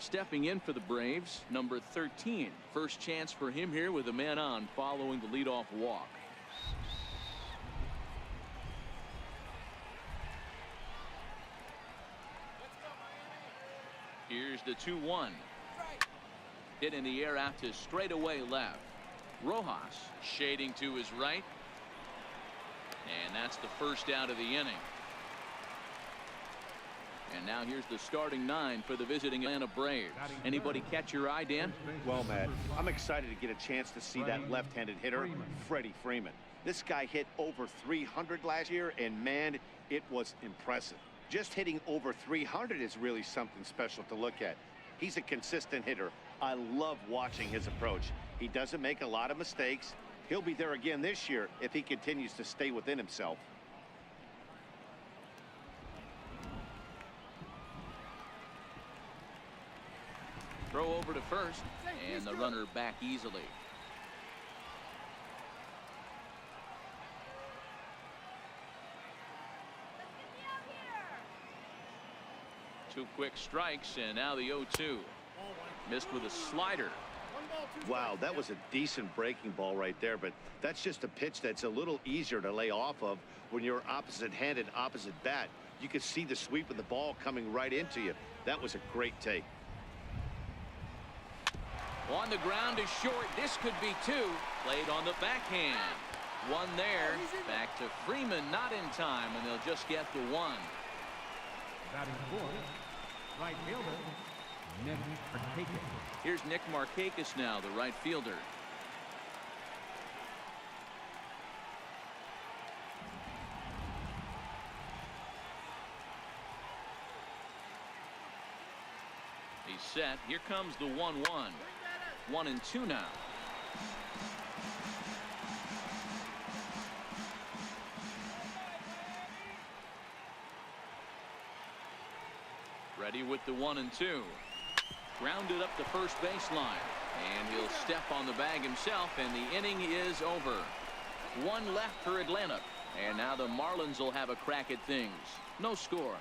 Stepping in for the Braves, number 13. First chance for him here with a man on following the leadoff walk. Here's the 2-1. Hit in the air out to straightaway left. Rojas shading to his right. And that's the first out of the inning. And now here's the starting 9 for the visiting Atlanta Braves. Anybody catch your eye, Dan? Well, Matt, I'm excited to get a chance to see that left-handed hitter, Freddie Freeman. This guy hit over 300 last year, and man, it was impressive. Just hitting over 300 is really something special to look at. He's a consistent hitter. I love watching his approach. He doesn't make a lot of mistakes. He'll be there again this year if he continues to stay within himself. Throw over to first, and the runner back easily. Two quick strikes, and now the 0-2. Missed with a slider. Wow, that was a decent breaking ball right there, but that's just a pitch that's a little easier to lay off of when you're opposite-handed, opposite bat. You could see the sweep of the ball coming right into you. That was a great take. On the ground is short. This could be 2. Played on the backhand. One there. Back to Freeman, not in time, and they'll just get the 1. Batting fourth, right fielder, Nick Markakis. Here's Nick Markakis now, the right fielder. He's set. Here comes the 1-1. 1-2 now. Ready with the 1-2. Grounded up the first baseline. And he'll step on the bag himself, and the inning is over. 1 left for Atlanta. And now the Marlins will have a crack at things. No score.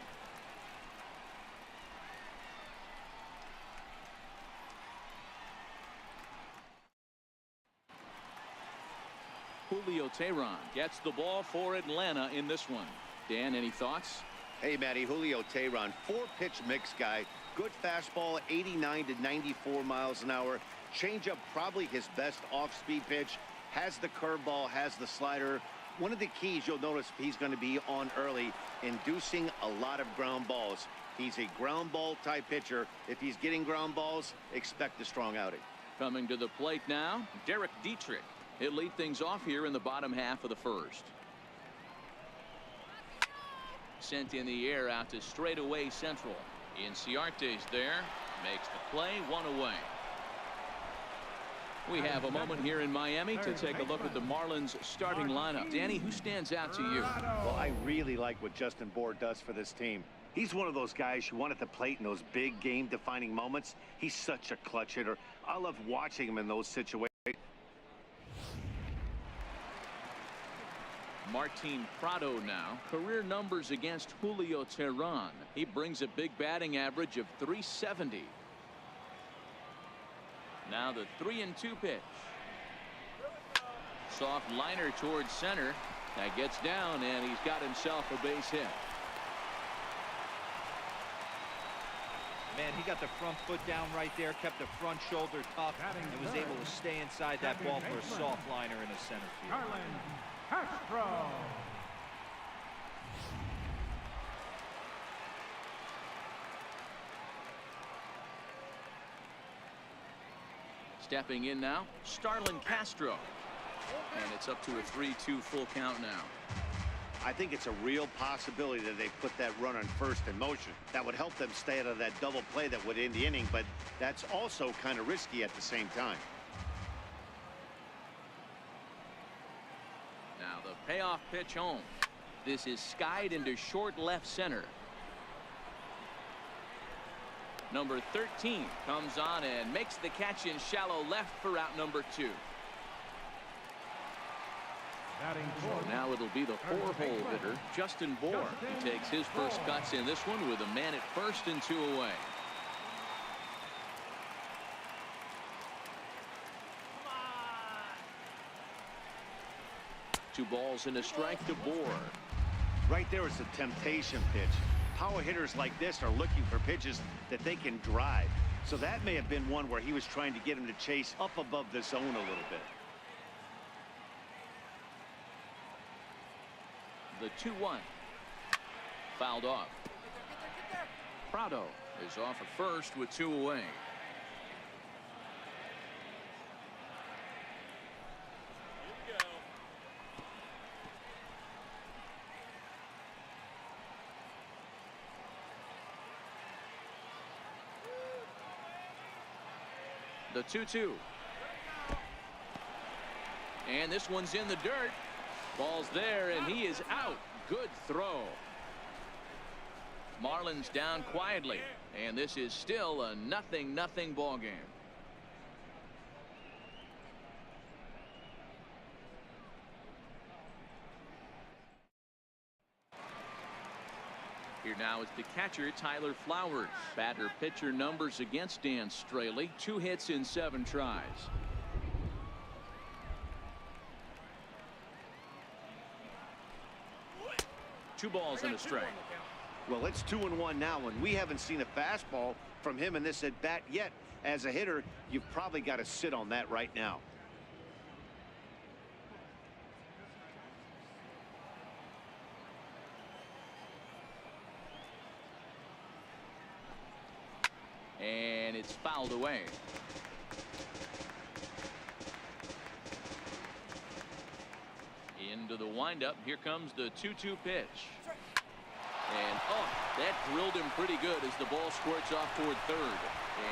Julio Teheran gets the ball for Atlanta in this one. Dan, any thoughts? Hey, Matty, Julio Teheran, 4-pitch mix guy. Good fastball, 89 to 94 miles an hour. Changeup, probably his best off-speed pitch. Has the curveball, has the slider. One of the keys you'll notice he's going to be on early, inducing a lot of ground balls. He's a ground ball type pitcher. If he's getting ground balls, expect a strong outing. Coming to the plate now, Derek Dietrich. He'll lead things off here in the bottom half of the first. Sent in the air out to straightaway central. Inciarte's there. Makes the play, 1 away. We have a moment here in Miami to take a look at the Marlins starting lineup. Danny, who stands out to you? Well, I really like what Justin Bour does for this team. He's one of those guys you want at the plate in those big game-defining moments. He's such a clutch hitter. I love watching him in those situations. Martin Prado now. Career numbers against Julio Teheran. He brings a big batting average of .370. Now the 3-2 pitch. Soft liner towards center. That gets down, and he's got himself a base hit. Man, he got the front foot down right there, kept the front shoulder tough, and was able to stay inside that ball for a soft liner in the center field. Castro. Stepping in now, Starlin Castro. And it's up to a 3-2 full count now. I think it's a real possibility that they put that run on first in motion. That would help them stay out of that double play that would end the inning, but that's also kind of risky at the same time. Now the payoff pitch home. This is skied into short left center. Number 13 comes on and makes the catch in shallow left for out number 2. Now it'll be the 4-hole hitter, Justin Bour. He takes his first cuts in this one with a man at first and 2 away. 2 balls and a strike to Bohr. Right there is a temptation pitch. Power hitters like this are looking for pitches that they can drive. So that may have been one where he was trying to get him to chase up above the zone a little bit. The 2-1. Fouled off. Prado is off at first with 2 away. The 2-2. And this one's in the dirt. Ball's there, and he is out. Good throw. Marlins down quietly, and this is still a 0-0 ball game. Here now is the catcher, Tyler Flowers. Batter pitcher numbers against Dan Straley. 2 hits in 7 tries. Two balls and a strike. Well, it's 2-1 now, and we haven't seen a fastball from him in this at bat yet. As a hitter, you've probably got to sit on that right now. And it's fouled away. Into the windup. Here comes the 2-2 pitch. And that drilled him pretty good as the ball squirts off toward third.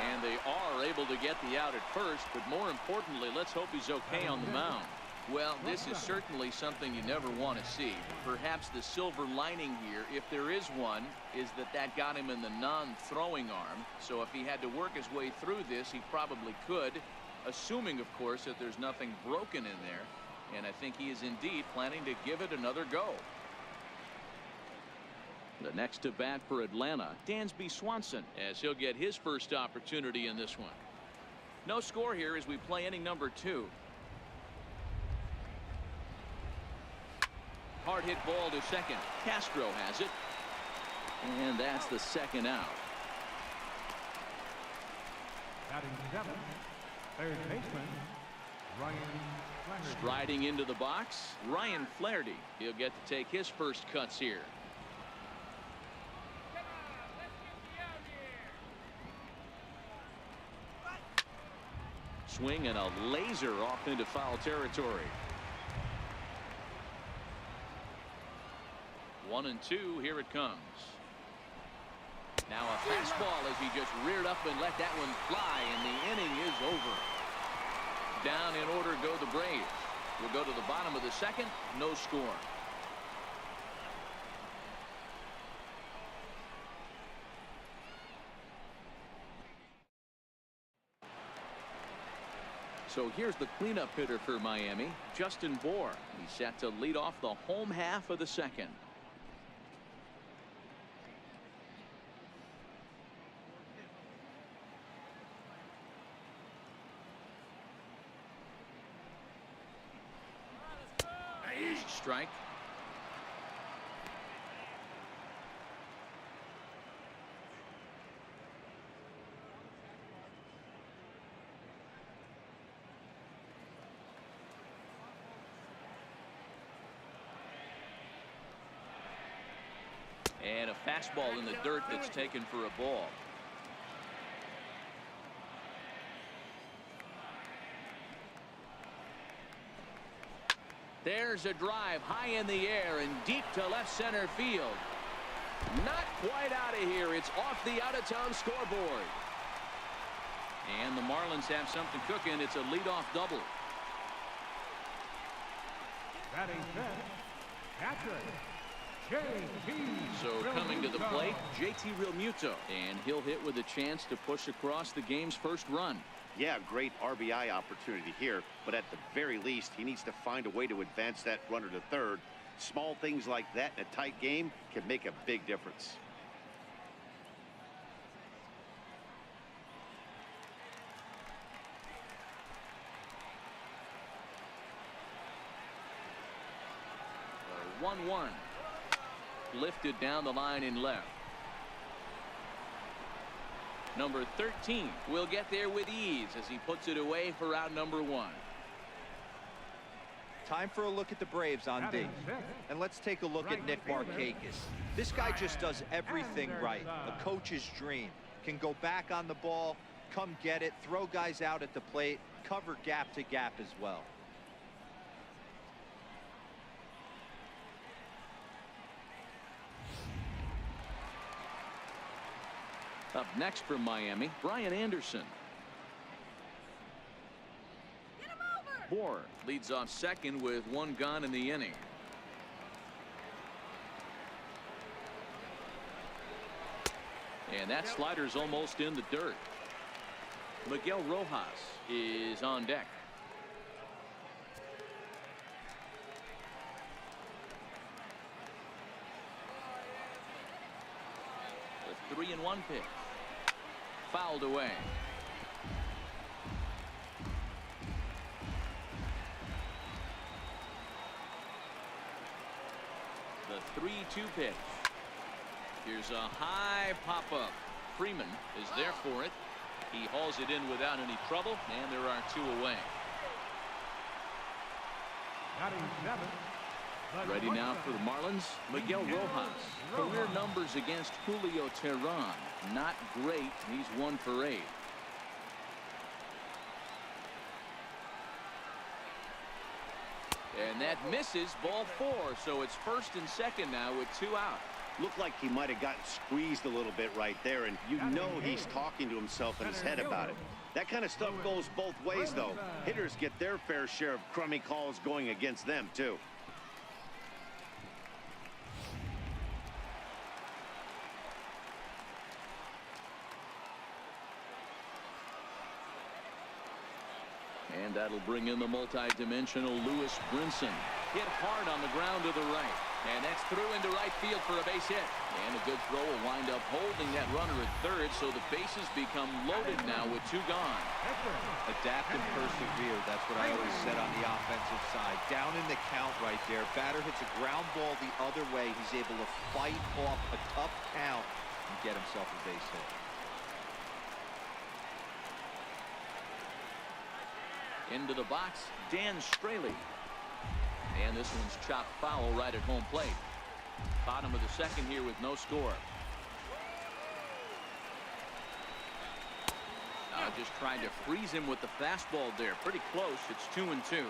And they are able to get the out at first, but more importantly, let's hope he's okay on the mound. Well, this is certainly something you never want to see. Perhaps the silver lining here, if there is one, is that got him in the non-throwing arm. So if he had to work his way through this, he probably could, assuming, of course, that there's nothing broken in there. And I think he is indeed planning to give it another go. The next to bat for Atlanta, Dansby Swanson, as he'll get his first opportunity in this one. No score here as we play inning number 2. Hard hit ball to second. Castro has it. And that's the second out. Batting 7, third baseman, Ryan Flaherty. Striding into the box, Ryan Flaherty. He'll get to take his first cuts here. Swing and a laser off into foul territory. 1-2. Here it comes. Now a fastball as he just reared up and let that one fly, and the inning is over. Down in order go the Braves. We'll go to the bottom of the second. No score. So here's the cleanup hitter for Miami, Justin Bohr. He's set to lead off the home half of the second. Strike. And a fastball in the dirt that's taken for a ball. There's a drive high in the air and deep to left center field. Not quite out of here. It's off the out-of-town scoreboard. And the Marlins have something cooking. It's a leadoff double. Batting 10, catcher, J.T. So coming to the plate, JT Realmuto. And he'll hit with a chance to push across the game's first run. Yeah, great RBI opportunity here, but at the very least, he needs to find a way to advance that runner to third. Small things like that in a tight game can make a big difference. 1. Lifted down the line in left. Number 13 will get there with ease as he puts it away for out number 1. Time for a look at the Braves on D. And let's take a look at Nick Markakis. This guy just does everything right. A coach's dream. Can go back on the ball, come get it, throw guys out at the plate, cover gap to gap as well. Up next from Miami, Brian Anderson. Bohr leads off second with 1 gone in the inning. And that slider's almost in the dirt. Miguel Rojas is on deck. The 3-1 pitch. Fouled away. The 3-2 pitch. Here's a high pop-up. Freeman is there for it. He hauls it in without any trouble, and there are 2 away. Ready now for the Marlins, Miguel Rojas. Career numbers against Julio Teheran, not great. He's 1 for 8. And that misses, ball 4. So it's first and second now with 2 out. Looked like he might have gotten squeezed a little bit right there, and you know he's talking to himself in his head about it. That kind of stuff goes both ways, though. Hitters get their fair share of crummy calls going against them, too. And that'll bring in the multi-dimensional Lewis Brinson. Hit hard on the ground to the right. And that's through into right field for a base hit. And a good throw will wind up holding that runner at third, so the bases become loaded now with 2 gone. Adapt and persevere. That's what I always said on the offensive side. Down in the count right there. Batter hits a ground ball the other way. He's able to fight off a tough count and get himself a base hit. Into the box, Dan Straley. And this one's chopped foul right at home plate. Bottom of the second here with no score. Just trying to freeze him with the fastball there. Pretty close. It's 2-2.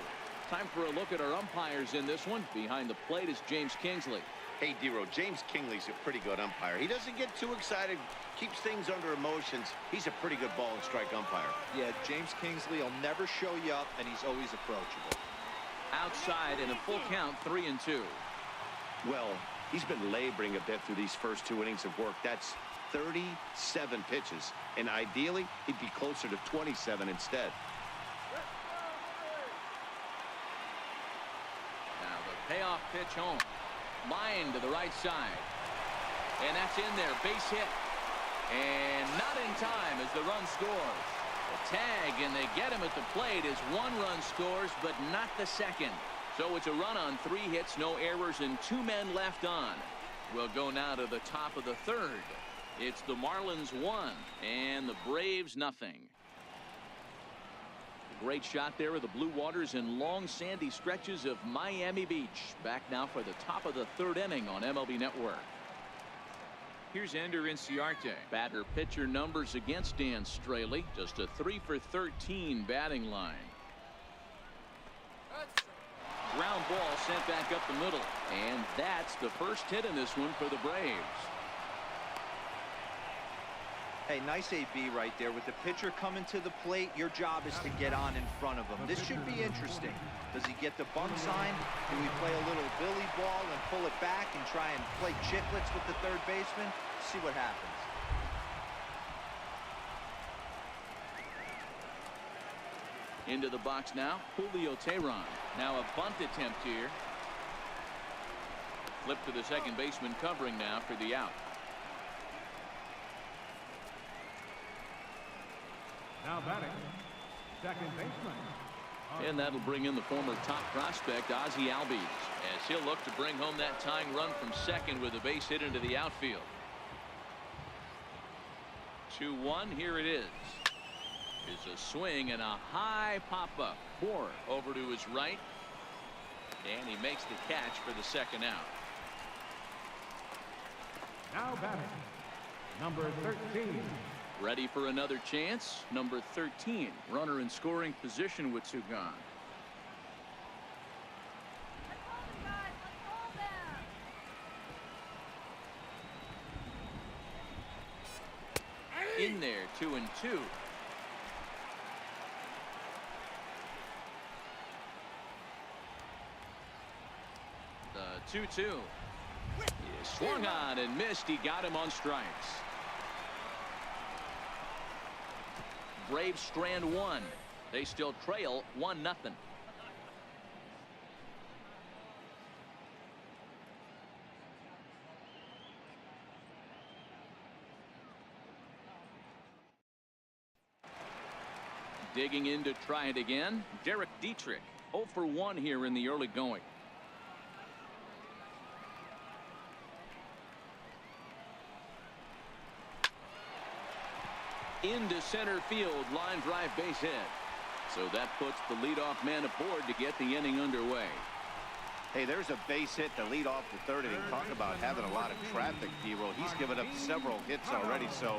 Time for a look at our umpires in this one. Behind the plate is James Kingsley. Hey, Dero, James Kingsley's a pretty good umpire. He doesn't get too excited, keeps things under emotions. He's a pretty good ball and strike umpire. Yeah, James Kingsley will never show you up, and he's always approachable. Outside in a full count, 3-2. Well, he's been laboring a bit through these first 2 innings of work. That's 37 pitches, and ideally he'd be closer to 27 instead. Now the payoff pitch home. Line to the right side. And that's in there. Base hit. And not in time as the run scores. The tag, and they get him at the plate as 1 run scores, but not the second. So it's a run on 3 hits, no errors, and 2 men left on. We'll go now to the top of the third. It's the Marlins 1 and the Braves nothing. Great shot there of the Blue Waters in long sandy stretches of Miami Beach. Back now for the top of the 3rd inning on MLB Network. Here's Ender Inciarte. Batter pitcher numbers against Dan Straley. Just a 3 for 13 batting line. Ground ball sent back up the middle. And that's the first hit in this one for the Braves. Hey, nice AB right there. With the pitcher coming to the plate, your job is to get on in front of him. This should be interesting. Does he get the bunt sign? Do we play a little Billy ball and pull it back and try and play chicklets with the third baseman? See what happens. Into the box now, Julio Teheran. Now a bunt attempt here. Flip to the second baseman covering now for the out. Now batting, second baseman, And that'll bring in the former top prospect, Ozzie Albies, as he'll look to bring home that tying run from second with a base hit into the outfield. 2-1. Here it is. Is a swing and a high pop-up. Bohr over to his right. And he makes the catch for the second out. Now batting, number 13. Ready for another chance. Number 13. Runner in scoring position with two gone. In there, 2-2. The 2-2. He swung on and missed. He got him on strikes. Braves strand one. They still trail 1-0. Digging in to try it again, Derek Dietrich. 0 for 1 here in the early going. Into center field, line drive, base hit. So that puts the leadoff man aboard to get the inning underway. Hey, there's a base hit to lead off the third inning. Talk about having a lot of traffic, D-Roll. He's given up several hits already, so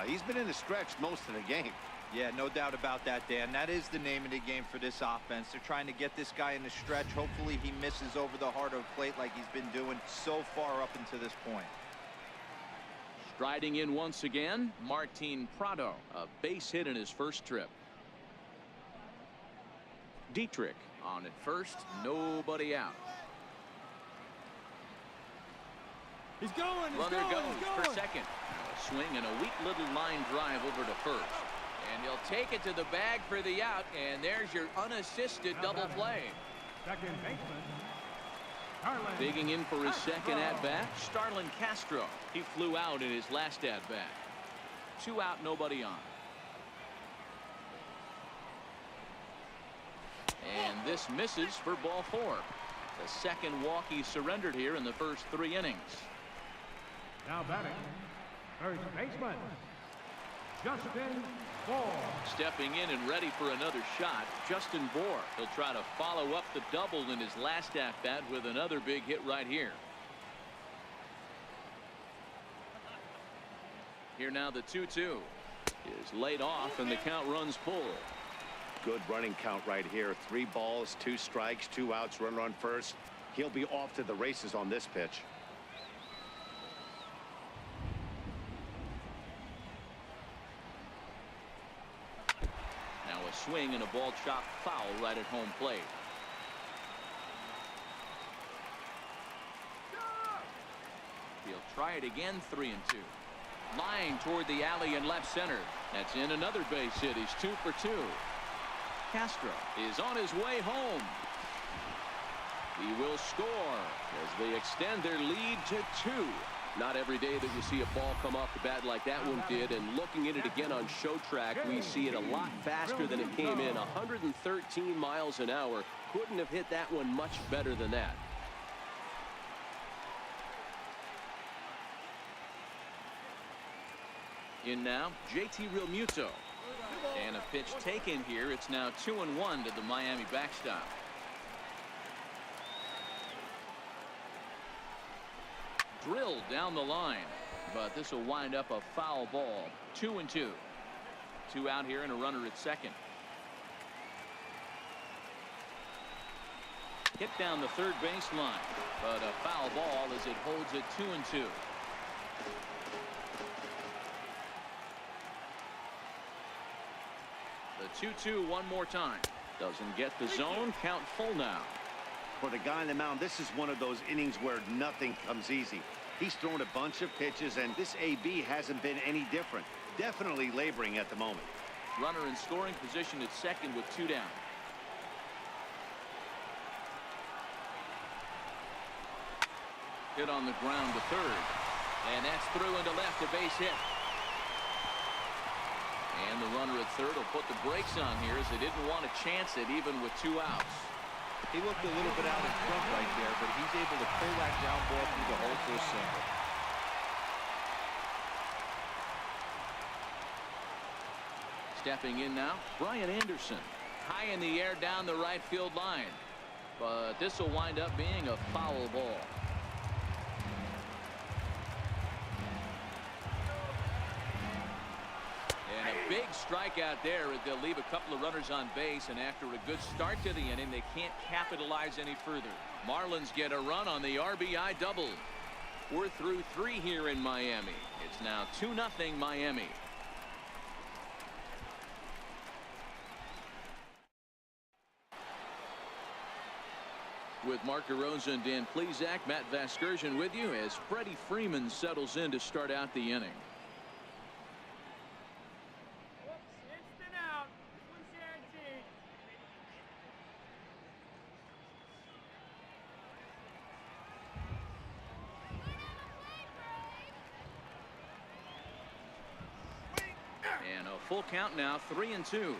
he's been in the stretch most of the game. Yeah, no doubt about that, Dan. That is the name of the game for this offense. They're trying to get this guy in the stretch. Hopefully he misses over the heart of the plate like he's been doing so far up until this point. Striding in once again, Martin Prado, a base hit in his first trip. Dietrich on at first, nobody out. He's going. Runner goes for second. A swing and a weak little line drive over to first. And he'll take it to the bag for the out, and there's your unassisted double play. Second baseman. Digging in for his second at-bat, Starlin Castro. He flew out in his last at-bat. 2 out, nobody on. And this misses for ball 4. The second walk he surrendered here in the first 3 innings. Now batting, third baseman, Justin Bohr. Stepping in and ready for another shot, Justin Bohr. He'll try to follow up the double in his last at-bat with another big hit right here. Here now the 2-2 is laid off and the count runs full. Good running count right here. 3 balls, 2 strikes, 2 outs, runner on first. He'll be off to the races on this pitch. Now a swing and a ball chopped foul right at home plate. He'll try it again. 3-2. Line toward the alley in left center. That's in another base hit. He's 2 for 2. Castro is on his way home. He will score as they extend their lead to 2. Not every day that you see a ball come off the bat like that one did, and looking at it again on show track, we see it a lot faster than it came in. 113 miles an hour. Couldn't have hit that one much better than that. In now, JT Realmuto. And a pitch taken here. It's now 2-1 to the Miami backstop. Drilled down the line, but this will wind up a foul ball. 2-2. 2 out here and a runner at second. Hit down the third baseline, but a foul ball as it holds it 2-2. The 2-2 one more time. Doesn't get the zone. Count full now. For the guy on the mound, this is one of those innings where nothing comes easy. He's thrown a bunch of pitches, and this AB hasn't been any different. Definitely laboring at the moment. Runner in scoring position at second with 2 down. Hit on the ground to third. And that's through into left, a base hit. And the runner at third will put the brakes on here as they didn't want to chance it even with 2 outs. He looked a little bit out in front right there, but he's able to pull that ground ball through the hole for a single. Stepping in now, Brian Anderson. High in the air down the right field line. But this will wind up being a foul ball. And a big strikeout there. They'll leave a couple of runners on base, and after a good start to the inning, they can't capitalize any further. Marlins get a run on the RBI double. We're through 3 here in Miami. It's now 2-0 Miami. With Mark DeRosa and Dan Plesac, Matt Vasgersian with you as Freddie Freeman settles in to start out the inning. And a full count now, 3-2.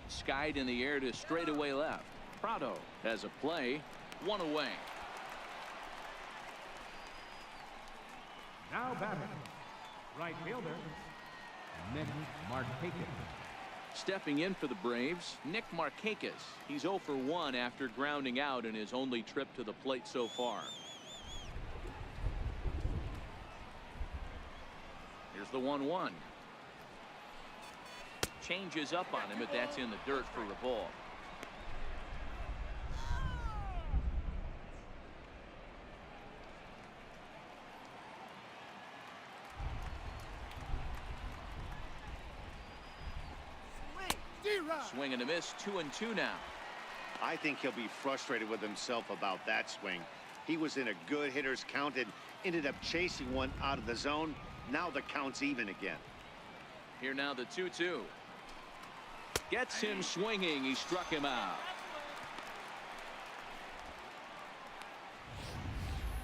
Skied in the air to straightaway left. Prado has a play, 1 away. Now batting, right fielder, Nick Markakis. Stepping in for the Braves, Nick Markakis. He's 0 for 1 after grounding out in his only trip to the plate so far. Here's the 1-1. Changes up on him, but that's in the dirt for a ball. Swing and a miss, 2-2 now. I think he'll be frustrated with himself about that swing. He was in a good hitter's count and ended up chasing one out of the zone. Now the count's even again. Here now the 2-2. Gets him swinging. He struck him out.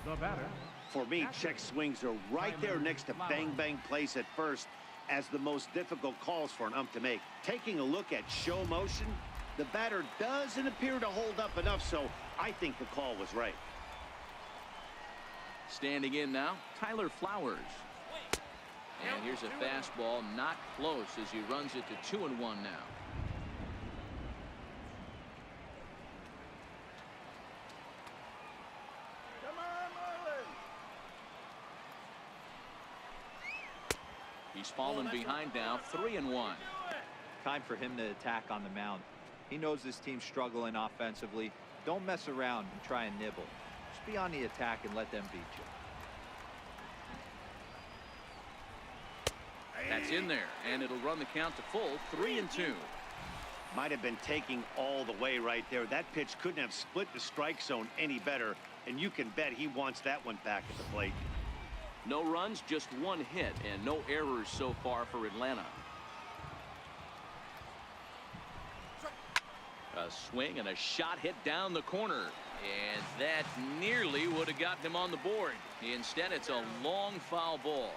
The batter. For me, check swings are right there next to bang bang plays at first as the most difficult calls for an ump to make. Taking a look at show motion, the batter doesn't appear to hold up enough, so I think the call was right. Standing in now, Tyler Flowers. And here's a fastball, not close as he runs it to 2-1 now. He's fallen behind now, 3-1. Time for him to attack on the mound. He knows this team's struggling offensively. Don't mess around and try and nibble. Just be on the attack and let them beat you. That's in there, and it'll run the count to full, 3-2. Might have been taking all the way right there. That pitch couldn't have split the strike zone any better, and you can bet he wants that one back at the plate. No runs, just 1 hit, and no errors so far for Atlanta. A swing and a shot hit down the corner, and that nearly would have gotten him on the board. Instead, it's a long foul ball.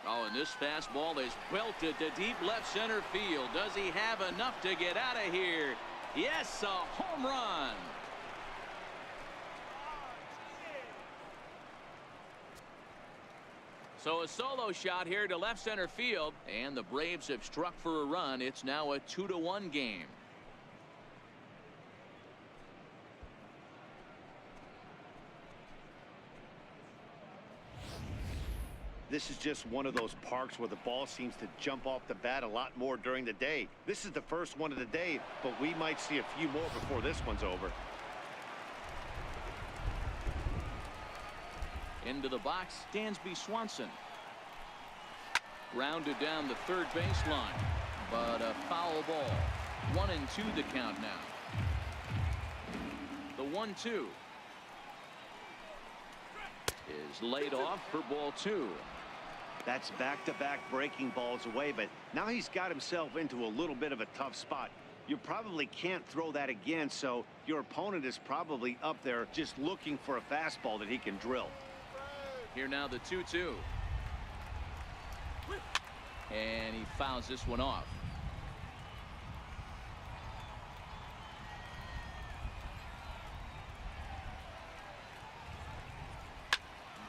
Oh, and this fastball is belted to deep left center field. Does he have enough to get out of here? Yes, a home run. So a solo shot here to left center field, and the Braves have struck for a run. It's now a 2-1 game. This is just one of those parks where the ball seems to jump off the bat a lot more during the day. This is the first one of the day, but we might see a few more before this one's over. Into the box, Dansby Swanson. Grounded down the third baseline, but a foul ball. 1-2 the count now. The 1-2 is laid off for ball 2. That's back-to-back breaking balls away, but now he's got himself into a little bit of a tough spot. You probably can't throw that again, so your opponent is probably up there just looking for a fastball that he can drill. Here now the 2-2. And he fouls this one off.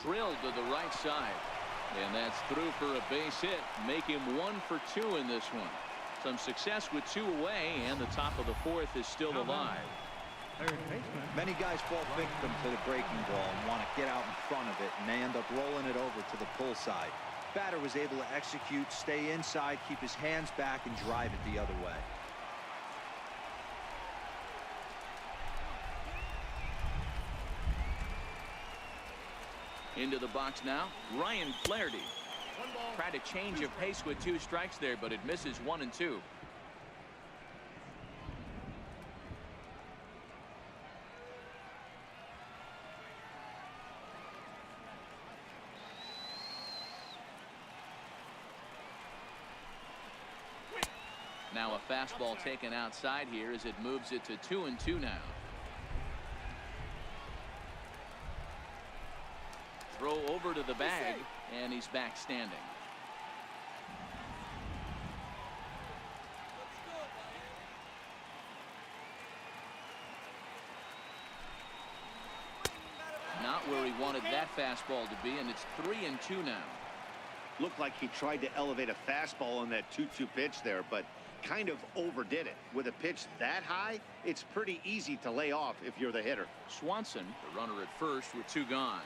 Drilled to the right side. And that's through for a base hit. Make him 1 for 2 in this one. Some success with 2 away, and the top of the 4th is still alive. Many guys fall victim to the breaking ball and want to get out in front of it, and they end up rolling it over to the pull side. Batter was able to execute, stay inside, keep his hands back, and drive it the other way. Into the box now, Ryan Flaherty. Tried a change of pace with 2 strikes there, but it misses 1 and 2. Now a fastball taken outside here as it moves it to 2 and 2 now. Throw over to the bag, and he's back standing. Not where he wanted that fastball to be, and it's 3 and 2 now. Looked like he tried to elevate a fastball on that 2-2 pitch there, but kind of overdid it. With a pitch that high, it's pretty easy to lay off if you're the hitter. Swanson, the runner at first with 2 gone.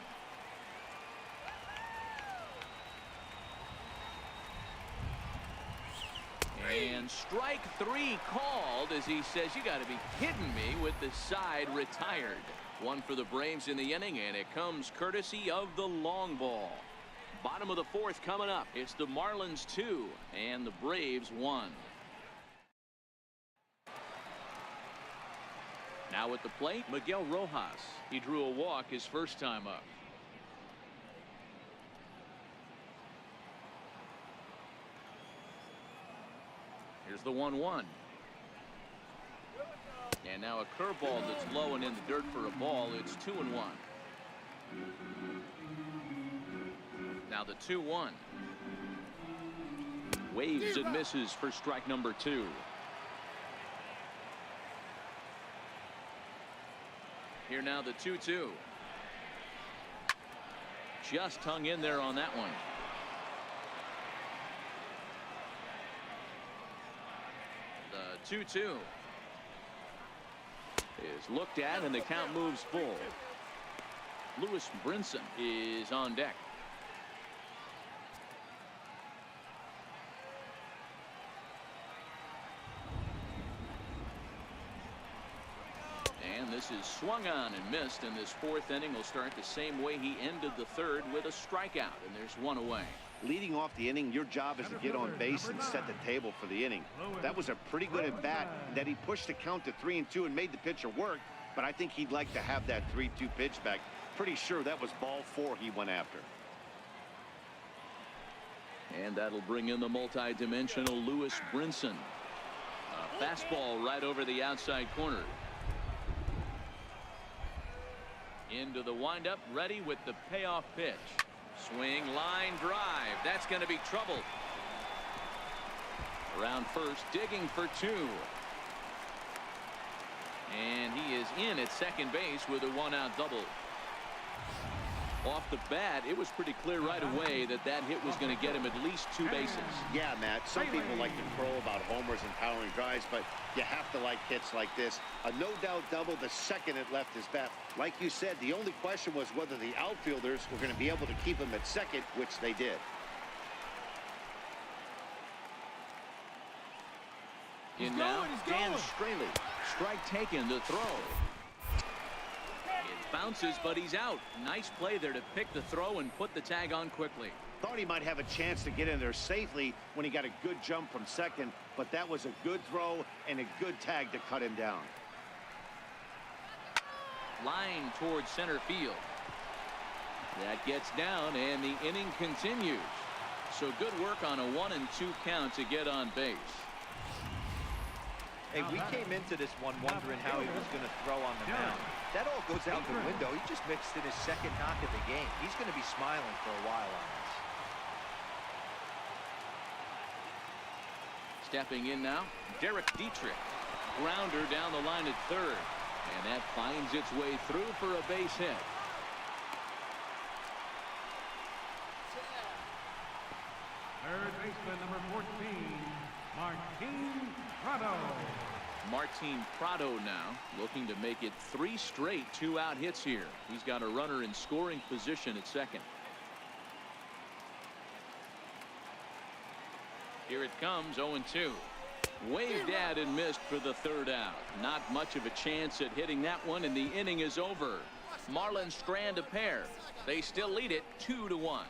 And strike 3 called as he says, you got to be kidding me, with the side retired. 1 for the Braves in the inning, and it comes courtesy of the long ball. Bottom of the 4th coming up. It's the Marlins 2 and the Braves 1. Now at the plate, Miguel Rojas. He drew a walk his first time up. Here's the 1-1. And now a curveball that's low and in the dirt for a ball. It's 2-1. Now the 2-1. Waves and misses for strike number 2. Here now the 2-2. Just hung in there on that one. The 2-2 is looked at, and the count moves full. Lewis Brinson is on deck. And this is swung on and missed, and this 4th inning will start the same way he ended the 3rd, with a strikeout, and there's 1 away. Leading off the inning, your job is to get on base and set the table for the inning. That was a pretty good at bat, that he pushed the count to 3 and 2 and made the pitcher work, but I think he'd like to have that 3-2 pitch back. Pretty sure that was ball 4 he went after. And that'll bring in the multi-dimensional Lewis Brinson. A fastball right over the outside corner. Into the windup, ready with the payoff pitch. Swing, line drive. That's going to be trouble. Around first, digging for 2. And he is in at second base with a 1-out double. Off the bat, it was pretty clear right away that that hit was going to get him at least 2 bases. Yeah, Matt, some people like to crow about homers and powering drives, but you have to like hits like this. A no-doubt double the second it left his bat. Like you said, the only question was whether the outfielders were going to be able to keep him at second, which they did. In now, Dan Straley. Strike taken, the throw. It bounces, but he's out. Nice play there to pick the throw and put the tag on quickly. Thought he might have a chance to get in there safely when he got a good jump from second, but that was a good throw and a good tag to cut him down. Line towards center field. That gets down, and the inning continues. So good work on a 1-2 count to get on base. Hey, we came into this one wondering how he was going to throw on the mound. That all goes out the window. He just mixed in his second knock of the game. He's going to be smiling for a while on this. Stepping in now, Derek Dietrich. Grounder down the line at third. And that finds its way through for a base hit. Third baseman, number 14, Martin Prado. Martin Prado now looking to make it 3 straight 2-out hits here. He's got a runner in scoring position at second. Here it comes, 0-2. Waved at and missed for the 3rd out. Not much of a chance at hitting that one, and the inning is over. Marlins strand a pair. They still lead it 2-1.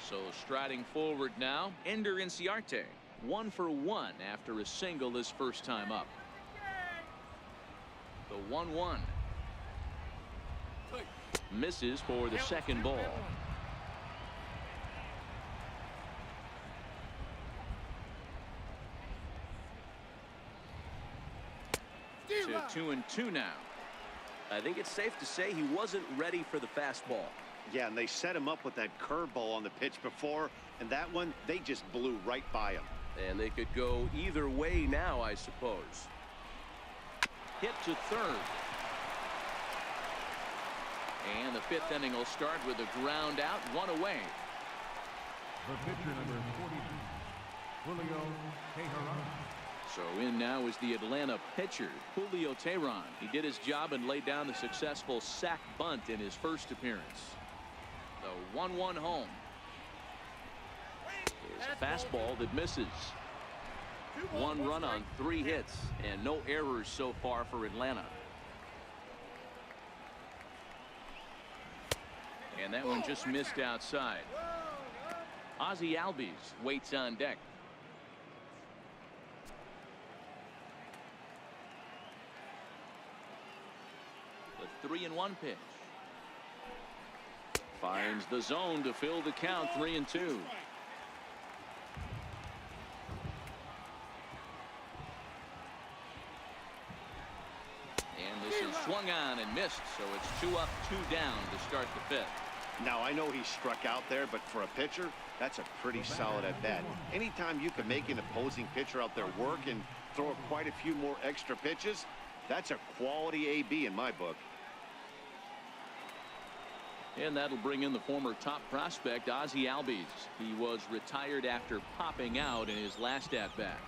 So striding forward now, Ender Inciarte. 1 for 1 after a single his first time up. The 1-1. Misses for the second ball. To 2-2 now. I think it's safe to say he wasn't ready for the fastball. Yeah, and they set him up with that curveball on the pitch before, and that one, they just blew right by him. And they could go either way now, I suppose. Hit to third. And the 5th inning will start with a ground out, 1 away. The pitcher, number 42, Julio Teheran. So in now is the Atlanta pitcher, Julio Teheran. He did his job and laid down the successful sac bunt in his first appearance. The 1-1 home. Is a fastball that misses. 1 run on 3 hits and no errors so far for Atlanta. And that one just missed outside. Ozzie Albies waits on deck. The 3-1 pitch. Finds the zone to fill the count, 3-2. And this is swung on and missed, so it's 2 up, 2 down to start the 5th. Now, I know he struck out there, but for a pitcher, that's a pretty solid at bat. Anytime you can make an opposing pitcher out there work and throw quite a few more extra pitches, that's a quality AB in my book. And that'll bring in the former top prospect, Ozzie Albies. He was retired after popping out in his last at-bat.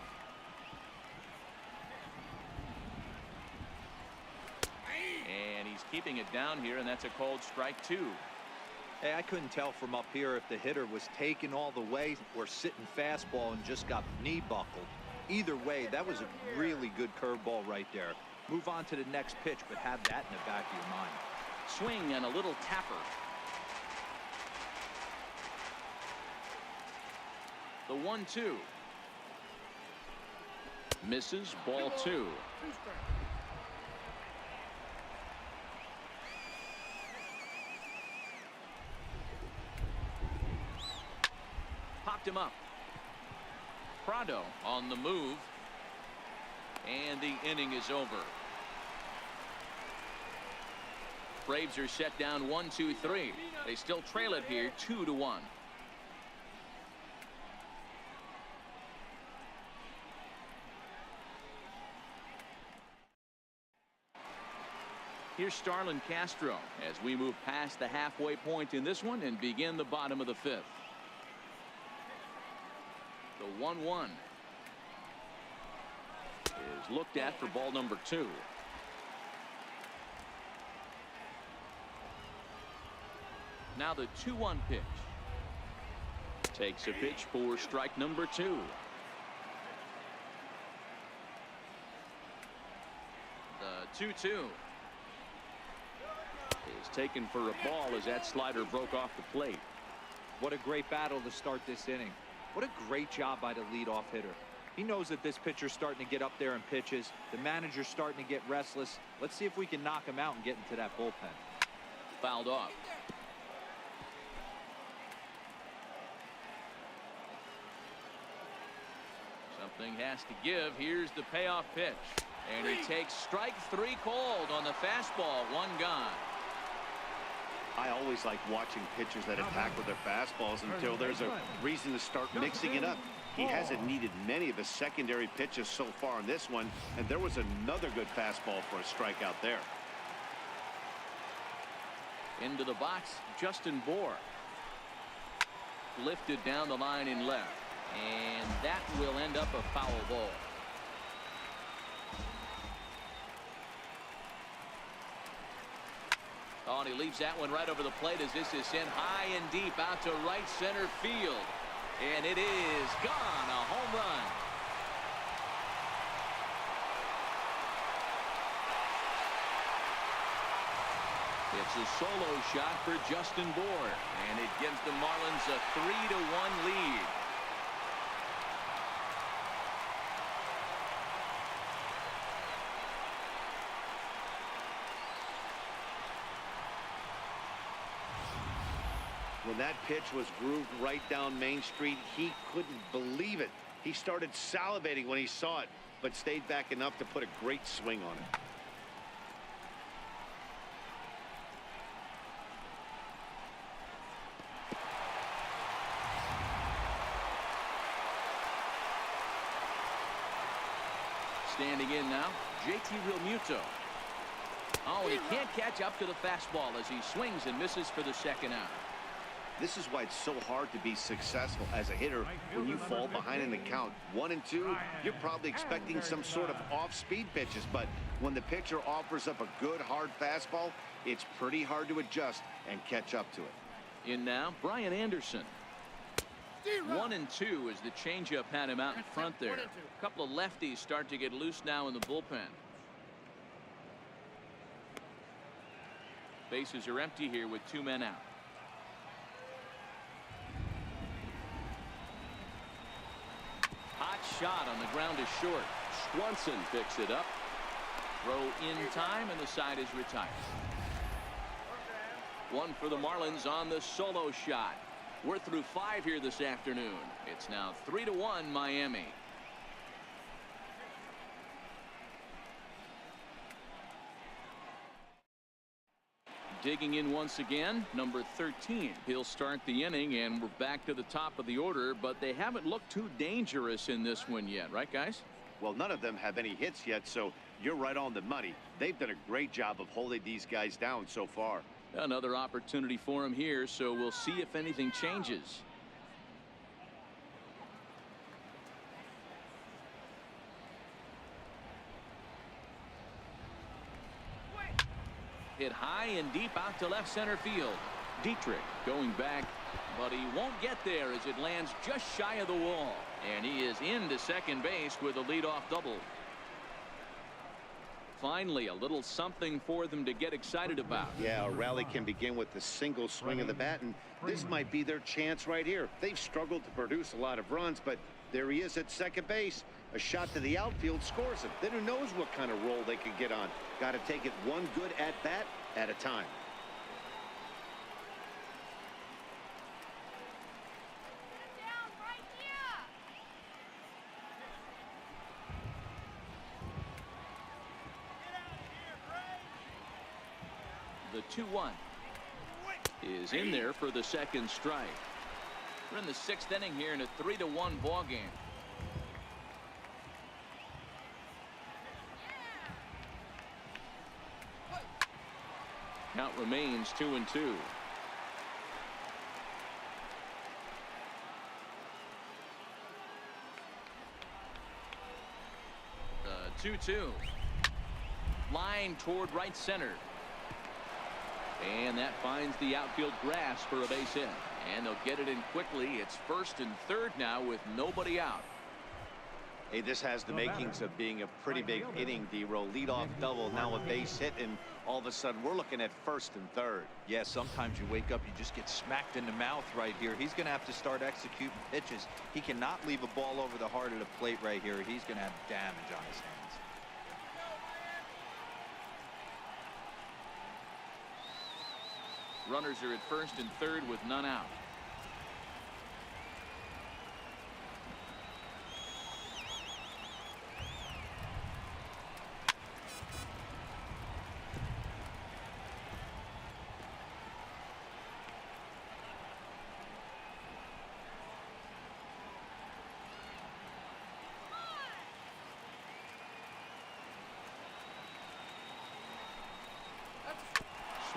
And he's keeping it down here, and that's a called strike 2. Hey, I couldn't tell from up here if the hitter was taken all the way or sitting fastball and just got knee buckled. Either way, that was a really good curveball right there. Move on to the next pitch, but have that in the back of your mind. Swing and a little tapper. The 1-2. Misses, ball 2. Popped him up. Prado on the move. And the inning is over. Braves are set down 1-2-3. They still trail it here 2-1. Here's Starlin Castro as we move past the halfway point in this one and begin the bottom of the 5th. The 1-1 is looked at for ball number 2. Now the 2-1 pitch. Takes a pitch for strike number 2. The 2-2 is taken for a ball as that slider broke off the plate. What a great battle to start this inning. What a great job by the leadoff hitter. He knows that this pitcher's starting to get up there in pitches. The manager's starting to get restless. Let's see if we can knock him out and get into that bullpen. Fouled off. Thing has to give. Here's the payoff pitch. And he takes strike 3 cold on the fastball. 1 gone. I always like watching pitchers that attack with their fastballs until there's a reason to start mixing it up. He hasn't needed many of his secondary pitches so far in this one, and there was another good fastball for a strikeout there. Into the box, Justin Bohr. Lifted down the line in left. And that will end up a foul ball. Oh, and he leaves that one right over the plate as this is sent high and deep out to right center field. And it is gone. A home run. It's a solo shot for Justin Bohr, and it gives the Marlins a 3-1 lead. When that pitch was grooved right down Main Street, he couldn't believe it. He started salivating when he saw it, but stayed back enough to put a great swing on it. Standing in now, JT Realmuto. Oh, and he can't catch up to the fastball as he swings and misses for the second out. This is why it's so hard to be successful as a hitter when you fall behind in the count 1 and 2. You're probably expecting some sort of off-speed pitches, but when the pitcher offers up a good hard fastball, it's pretty hard to adjust and catch up to it. In now, Brian Anderson. 1 and 2 as the changeup had him out in front there. A couple of lefties start to get loose now in the bullpen. Bases are empty here with 2 men out. Hot shot on the ground is short. Swanson picks it up. Throw in time, and the side is retired. 1 for the Marlins on the solo shot. We're through 5 here this afternoon. It's now 3-1 Miami. Digging in once again, number 13. He'll start the inning, and we're back to the top of the order, but they haven't looked too dangerous in this one yet, right, guys? Well, none of them have any hits yet, so you're right on the money. They've done a great job of holding these guys down so far. Another opportunity for him here, so we'll see if anything changes. Hit high and deep out to left center field. Dietrich going back, but he won't get there as it lands just shy of the wall. And he is into second base with a leadoff double. Finally, a little something for them to get excited about. Yeah, a rally can begin with the single swing of the bat, and this might be their chance right here. They've struggled to produce a lot of runs, but there he is at second base. A shot to the outfield scores him. Then who knows what kind of roll they could get on. Got to take it one good at-bat at a time. The 2-1 is in there for the second strike. We're in the 6th inning here in a 3-1 ball game. Count remains 2-2. The 2-2 line toward right center. And that finds the outfield grass for a base hit. And they'll get it in quickly. It's 1st and 3rd now with nobody out. Hey, this has the makings of being a pretty big inning, D-Roll. Leadoff double, now a base hit, and all of a sudden we're looking at 1st and 3rd. Yeah, sometimes you wake up, you just get smacked in the mouth right here. He's going to have to start executing pitches. He cannot leave a ball over the heart of the plate right here. He's going to have damage on his hands. Runners are at 1st and 3rd with none out.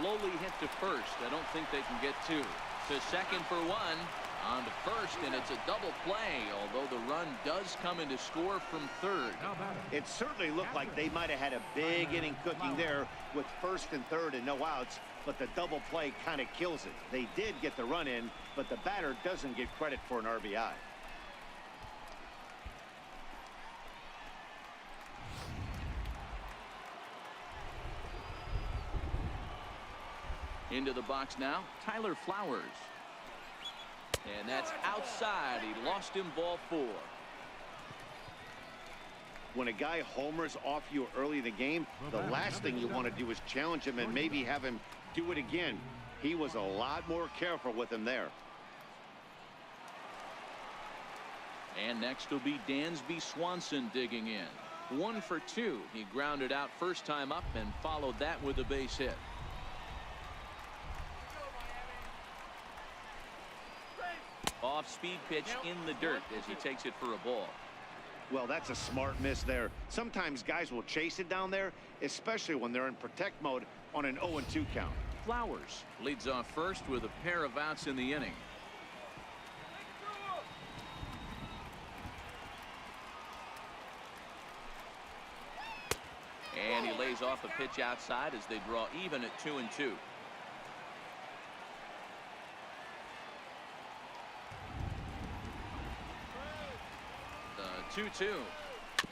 slowly hit to first. I don't think they can get two. To second for one. On to first, and it's a double play, although the run does come in to score from third. It certainly looked like they might have had a big inning cooking there with first and third and no outs, but the double play kind of kills it. They did get the run in, but the batter doesn't get credit for an RBI. Into the box now, Tyler Flowers. And that's outside. He lost him, ball 4. When a guy homers off you early in the game, the last thing you want to do is challenge him and maybe have him do it again. He was a lot more careful with him there. And next will be Dansby Swanson digging in. 1 for 2. He grounded out first time up and followed that with a base hit. Off-speed pitch in the dirt as he takes it for a ball. Well, that's a smart miss there. Sometimes guys will chase it down there, especially when they're in protect mode on an 0-2 count. Flowers leads off first with a pair of outs in the inning. And he lays off a pitch outside as they draw even at 2-2. The 2-2.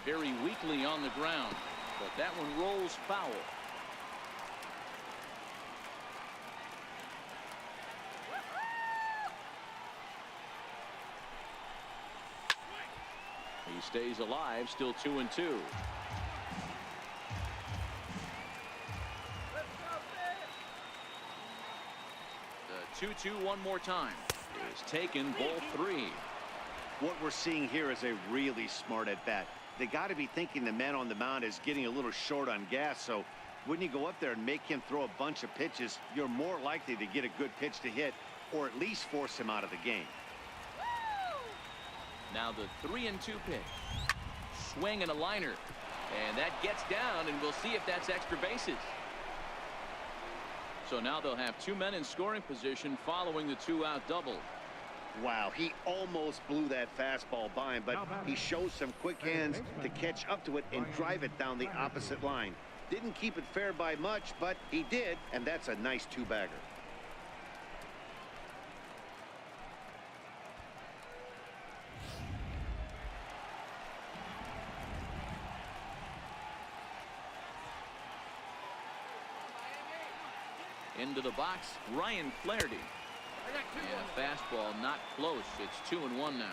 Very weakly on the ground, but that one rolls foul. He stays alive, still 2-2. The 2-2 one more time is taken, ball 3. What we're seeing here is a really smart at bat. They got to be thinking the man on the mound is getting a little short on gas, so when you go up there and make him throw a bunch of pitches, you're more likely to get a good pitch to hit or at least force him out of the game. Now the 3-2 pitch. Swing and a liner. And that gets down, and we'll see if that's extra bases. So now they'll have 2 men in scoring position following the 2-out double. Wow, he almost blew that fastball by him, but he shows some quick hands to catch up to it and drive it down the opposite line. Didn't keep it fair by much, but he did, and that's a nice 2-bagger. Into the box, Ryan Flaherty. And a fastball not close. It's 2-1 now.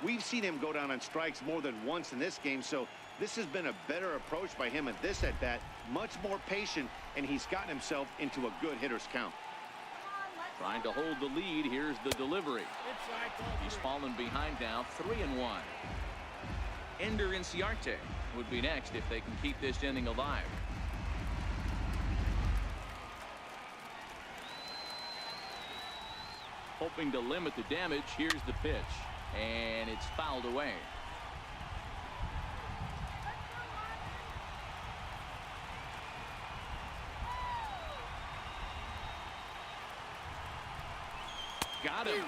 We've seen him go down on strikes more than once in this game, so this has been a better approach by him at this at bat. Much more patient, and he's gotten himself into a good hitter's count. Trying to hold the lead. Here's the delivery. He's fallen behind now, 3-1. Ender Inciarte would be next if they can keep this inning alive. Hoping to limit the damage. Here's the pitch, and it's fouled away. Got him,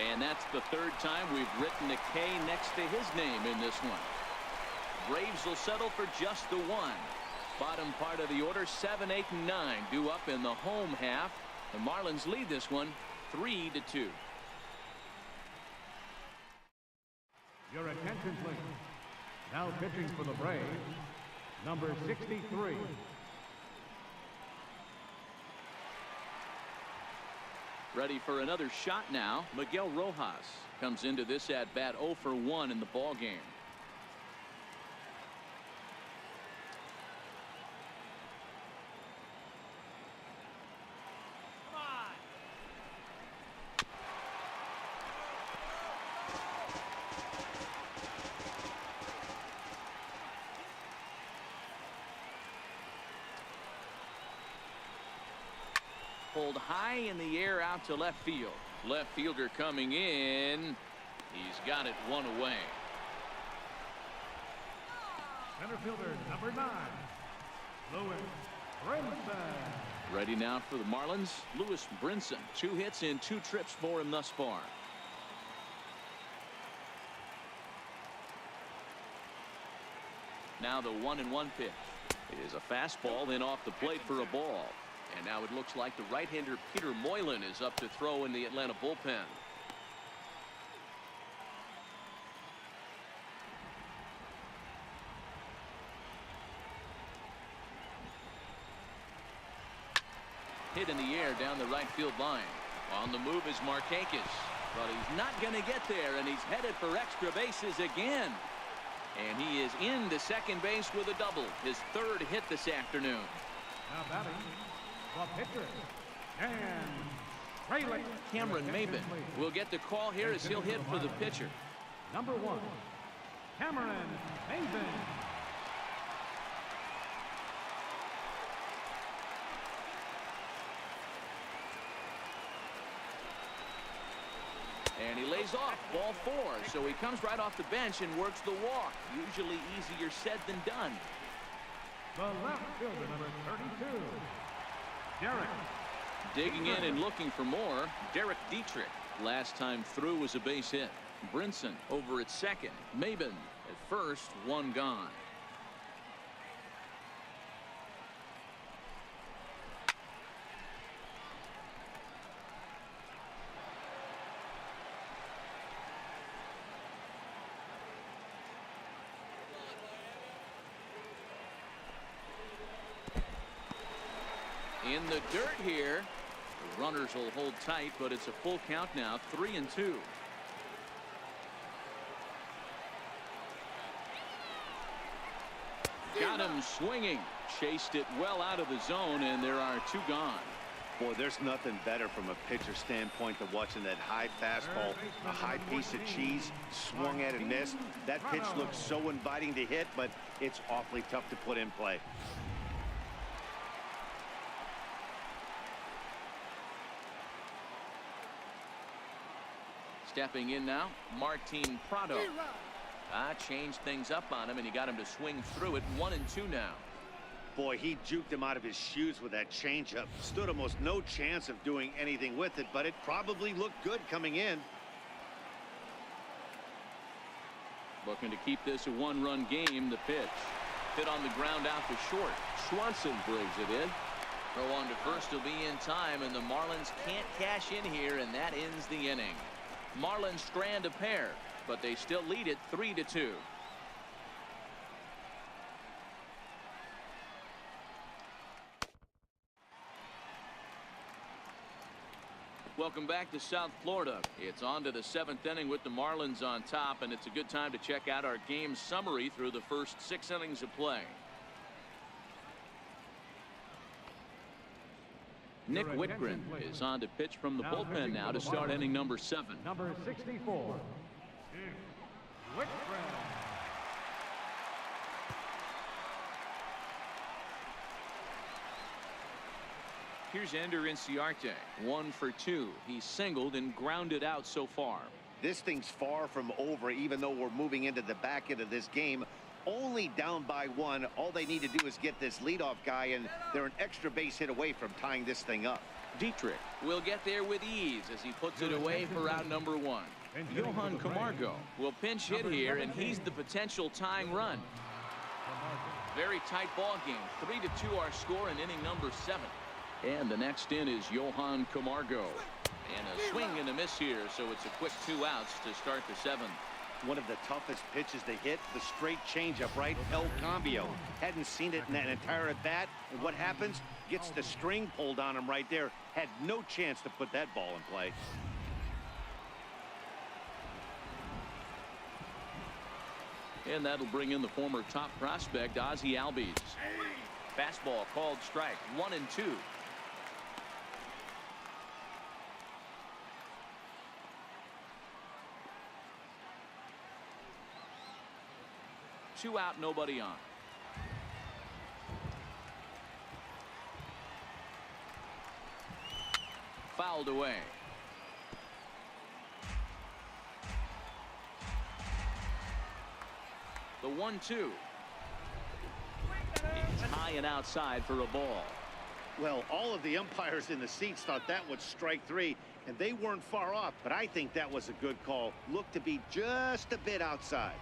and that's the 3rd time we've written a K next to his name in this one. Braves will settle for just the 1. Bottom part of the order, 7, 8, and 9 due up in the home half. The Marlins lead this one 3-2. Your attention, please. Now pitching for the Braves, number 63. Ready for another shot now. Miguel Rojas comes into this at bat 0 for 1 in the ball game. Pulled high in the air out to left field. Left fielder coming in. He's got it 1 away. Center fielder number 9, Lewis Brinson. Ready now for the Marlins, Lewis Brinson. 2 hits in 2 trips for him thus far. Now the 1-1 pitch. It is a fastball in off the plate for a ball. And now it looks like the right-hander Peter Moylan is up to throw in the Atlanta bullpen. Hit in the air down the right field line. On the move is Markakis, but he's not going to get there, and he's headed for extra bases again. And he is into second base with a double, his 3rd hit this afternoon. Now batting, the pitcher, and trailing. Cameron Maben will get the call here as he'll hit for the pitcher. Number 1, Cameron Maben. And he lays off, ball 4, so he comes right off the bench and works the walk. Usually easier said than done. The left fielder, number 32, Derek. Digging in and looking for more, Derek Dietrich. Last time through was a base hit. Brinson over at second. Maben at first, 1 gone. In the dirt here. The runners will hold tight, but it's a full count now, 3-2. Got him swinging. Chased it well out of the zone, and there are 2 gone. Boy, there's nothing better from a pitcher standpoint than watching that high fastball, a high piece of cheese, swung at and missed. That pitch looks so inviting to hit, but it's awfully tough to put in play. Stepping in now, Martin Prado. Changed things up on him, and he got him to swing through it. 1-2 now. Boy, he juked him out of his shoes with that changeup. Stood almost no chance of doing anything with it, but it probably looked good coming in. Looking to keep this a 1-run game. The pitch. Hit on the ground out to short. Swanson brings it in. Throw on to first will be in time, and the Marlins can't cash in here, and that ends the inning. Marlins strand a pair, but they still lead it 3-2. Welcome back to South Florida. It's on to the 7th inning with the Marlins on top, and it's a good time to check out our game summary through the first 6 innings of play. Nick Whitgren is on to pitch from the bullpen now to start inning number 7. Number 64, Whitgren. Here's Ender Inciarte, 1 for 2. He's singled and grounded out so far. This thing's far from over, even though we're moving into the back end of this game. Only down by 1. All they need to do is get this leadoff guy, and they're an extra base hit away from tying this thing up. Dietrich will get there with ease as he puts it away for out number 1. Johan Camargo will pinch hit here, and he's the potential tying run. Very tight ball game. 3-2 our score in inning number 7. And the next in is Johan Camargo. And a swing and a miss here, so it's a quick 2 outs to start the 7th. One of the toughest pitches to hit, the straight changeup, right? El Cambio. Hadn't seen it in that entire at bat. And what happens? Gets the string pulled on him right there. Had no chance to put that ball in play. And that'll bring in the former top prospect, Ozzie Albies. Fastball called strike. 1-2. Two out, nobody on. Fouled away. The 1-2. It's high and outside for a ball. Well, all of the umpires in the seats thought that was strike three, and they weren't far off. But I think that was a good call. Looked to be just a bit outside.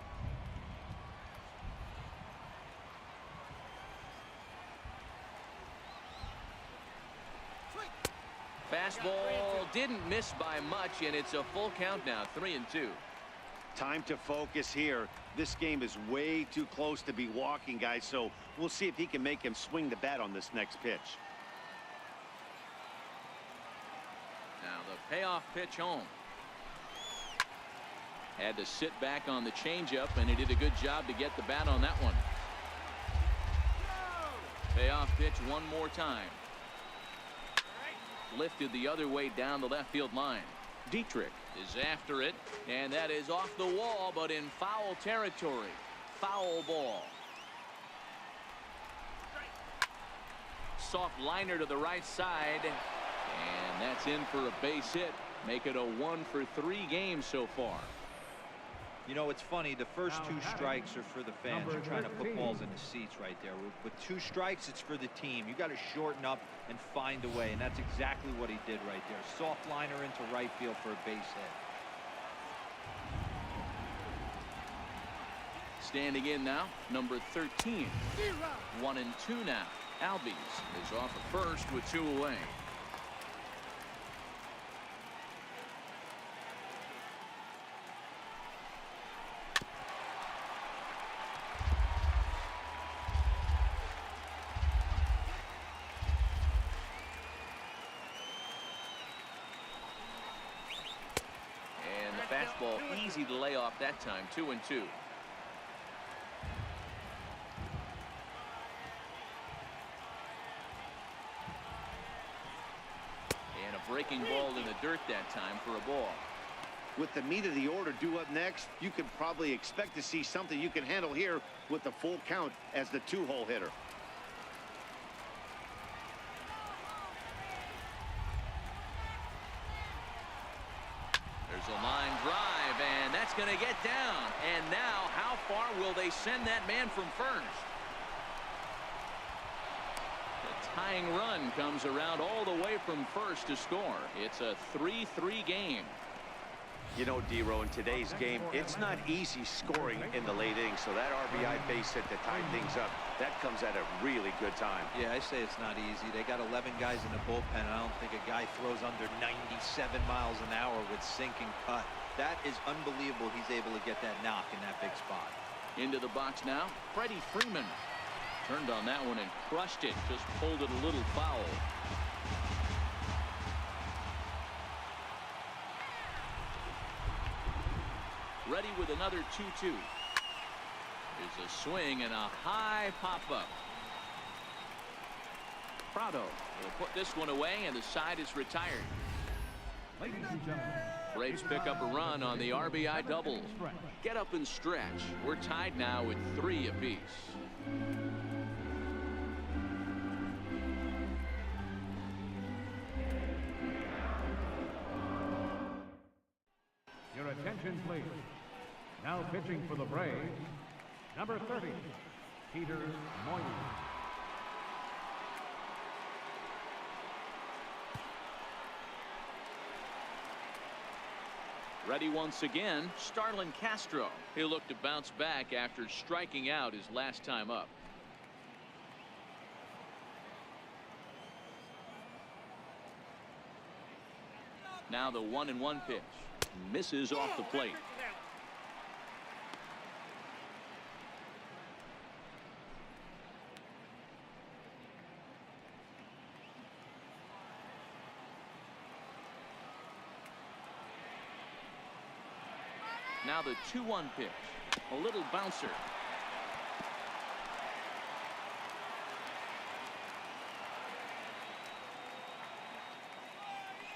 Fastball didn't miss by much, and it's a full count now, 3-2. Time to focus here. This game is way too close to be walking, guys, so we'll see if he can make him swing the bat on this next pitch. Now the payoff pitch home. Had to sit back on the changeup, and he did a good job to get the bat on that one. Payoff pitch one more time. Lifted the other way down the left field line. Dietrich is after it, and that is off the wall, but in foul territory. Foul ball. Soft liner to the right side, and that's in for a base hit. Make it a 1-for-3 game so far. You know, it's funny, the first two strikes are for the fans. You're trying to put balls in the seats right there. With two strikes, it's for the team. You got to shorten up and find a way, and that's exactly what he did right there. Soft liner into right field for a base hit. Standing in now, number 13. 1-2 now. Albies is off at first with 2 away. Fastball easy to lay off that time. 2-2. And a breaking ball in the dirt that time for a ball. With the meat of the order due up next, you could probably expect to see something you can handle here with the full count as the 2-hole hitter. There's a line drive, and that's going to get down. And now, how far will they send that man from first? The tying run comes around all the way from first to score. It's a 3-3 game. You know, D-Row, in today's game, it's not easy scoring in the late innings, so that RBI base hit to tie things up, that comes at a really good time. Yeah, I say it's not easy. They got 11 guys in the bullpen, and I don't think a guy throws under 97 miles an hour with sink and cut. That is unbelievable he's able to get that knock in that big spot. Into the box now, Freddie Freeman. Turned on that one and crushed it, just pulled it a little foul. Ready with another 2-2. There's a swing and a high pop-up. Prado will put this one away, and the side is retired. Ladies and gentlemen, Braves pick up a run on the RBI double. Get up and stretch. We're tied now with 3 apiece. your attention, please. Now pitching for the Braves, number 30, Peter Moylan. Ready once again, Starlin Castro. He'll look to bounce back after striking out his last time up. Now the 1-1 pitch. Misses off the plate. Now the 2-1 pitch. A little bouncer.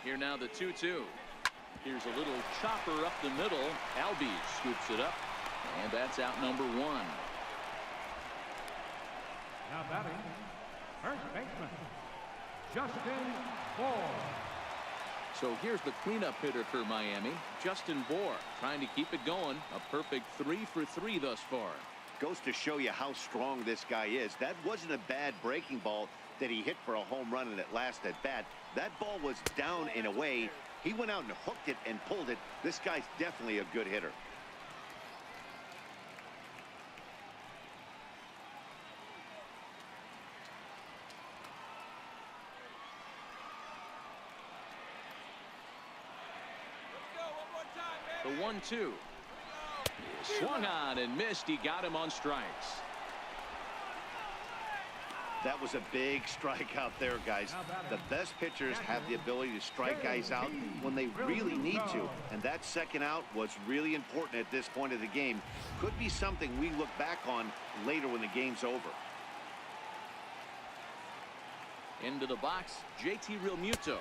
Here now the 2-2. Here's a little chopper up the middle. Albies scoops it up. And that's out number 1. Now batting, first baseman, Justin Bohr. So here's the cleanup hitter for Miami, Justin Bohr, trying to keep it going. A perfect 3 for 3 thus far. Goes to show you how strong this guy is. That wasn't a bad breaking ball. that he hit for a home run in that last at bat. That ball was down and away. He went out and hooked it and pulled it. This guy's definitely a good hitter. The 1-2. Swung on and missed. He got him on strikes. That was a big strikeout there, guys. The best pitchers have the ability to strike guys out when they really need to. And that second out was really important at this point of the game. Could be something we look back on later when the game's over. Into the box, JT Realmuto.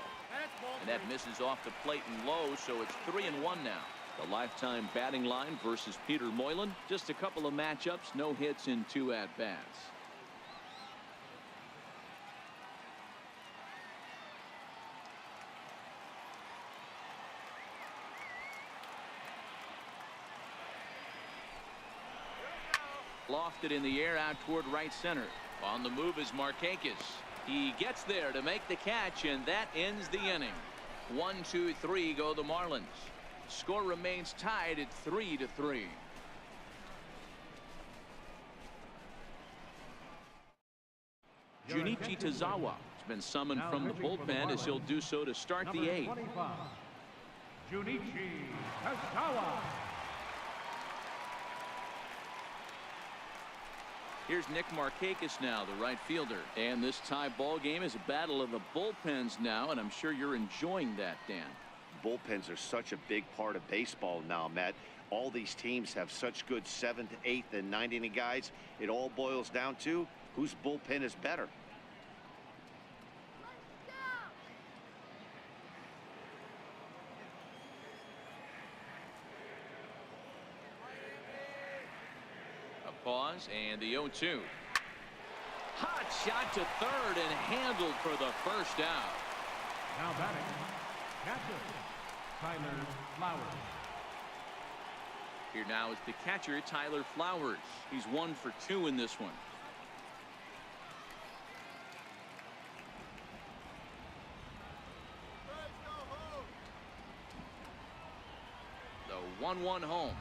And that misses off the plate and low, so it's 3-1 now. The lifetime batting line versus Peter Moylan. Just a couple of matchups, no hits in 2 at-bats. Lofted in the air out toward right center. On the move is Markakis. He gets there to make the catch, and that ends the inning. 1-2-3 go the Marlins. Score remains tied at 3-3. Junichi Tazawa has been summoned from the bullpen as he'll do so to start the 8th. Junichi Tazawa. Here's Nick Markakis now, the right fielder. And this tie ball game is a battle of the bullpens now, and I'm sure you're enjoying that, Dan. Bullpens are such a big part of baseball now, Matt. All these teams have such good 7th, 8th, and 9th inning guys. It all boils down to whose bullpen is better. A pause and the 0-2. Hot shot to third and handled for the first out. Now batting, catcher Tyler Flowers. Here now is the catcher, Tyler Flowers. He's 1 for 2 in this one. The 1-1 home.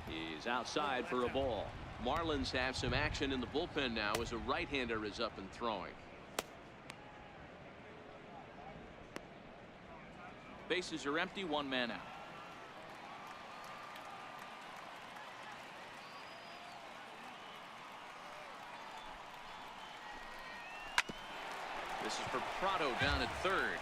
He's outside for a ball. Marlins have some action in the bullpen now as a right-hander is up and throwing. Bases are empty, 1 man out. This is for Prado down at third.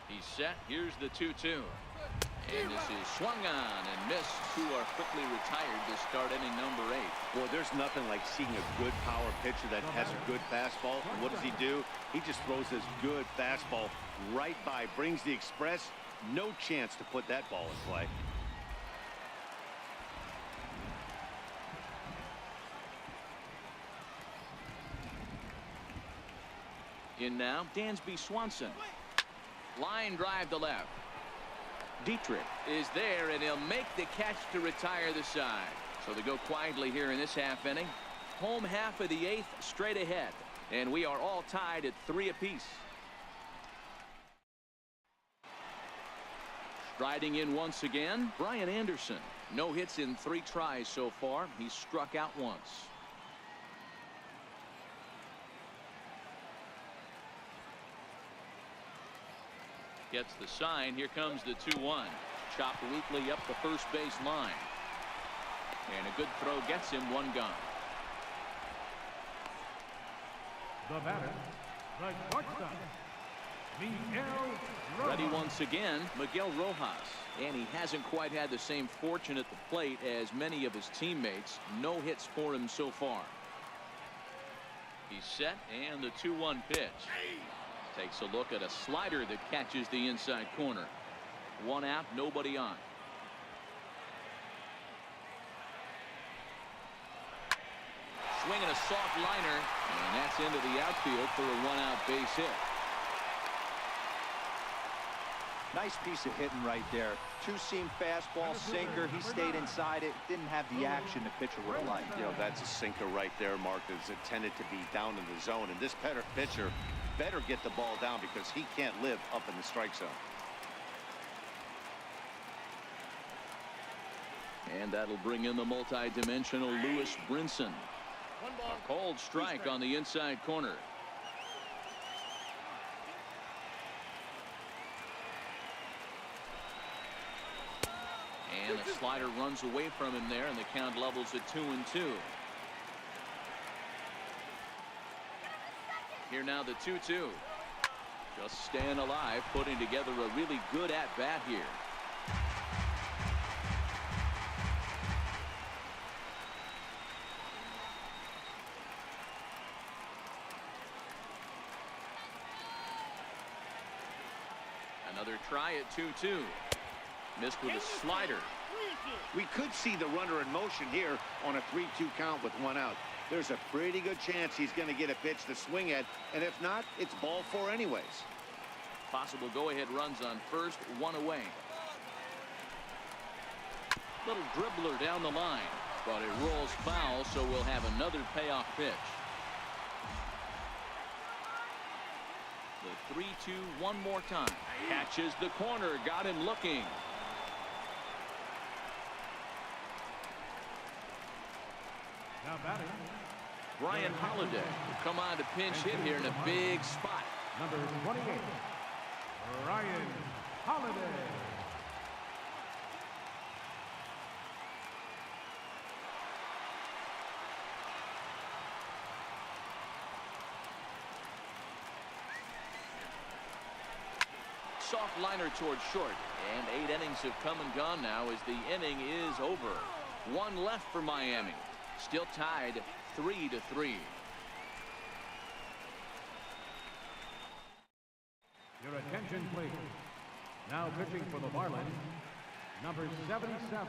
He's set. Here's the 2-2. And this is swung on and missed. 2 are quickly retired to start inning number 8. Well, there's nothing like seeing a good power pitcher that has a good fastball. And what does he do? He just throws this good fastball right by, brings the express. No chance to put that ball in play. In now, Dansby Swanson. Line drive to left. Dietrich is there, and he'll make the catch to retire the side. So they go quietly here in this half inning. Home half of the 8th straight ahead. And we are all tied at 3 apiece. Striding in once again, Brian Anderson. No hits in 3 tries so far. He's struck out once. Gets the sign. Here comes the 2-1. Chopped weakly up the first base line. And a good throw gets him 1 gone. The batter, the shortstop, Miguel Rojas. Ready once again, Miguel Rojas. And he hasn't quite had the same fortune at the plate as many of his teammates. No hits for him so far. He's set, and the 2-1 pitch. Takes a look at a slider that catches the inside corner. 1 out, nobody on. Swinging a soft liner, and that's into the outfield for a 1-out base hit. Nice piece of hitting right there. Two-seam fastball, sinker. He stayed inside it. Didn't have the action the pitcher would have liked. You know, that's a sinker right there, Mark, that's intended to be down in the zone. And this pitcher better get the ball down because he can't live up in the strike zone. And that'll bring in the multi-dimensional Lewis Brinson. A cold strike on the inside corner. And a slider runs away from him there, and the count levels at 2-2. Here now the 2-2. Just staying alive, putting together a really good at-bat here. Another try at 2-2. Missed with a slider. We could see the runner in motion here on a 3-2 count with 1 out. There's a pretty good chance he's going to get a pitch to swing at, and if not, it's ball 4 anyways. Possible go-ahead runs on first, 1 away. Little dribbler down the line, but it rolls foul, so we'll have another payoff pitch. The 3-2 one more time. Catches the corner, got him looking. Now batting, Brian Holiday will come on to pinch hit here in a big spot. number 28, Brian Holiday. Soft liner towards short, and 8 innings have come and gone now as the inning is over. 1 left for Miami. Still tied 3-3. Your attention, please. Now pitching for the Marlins, number 77.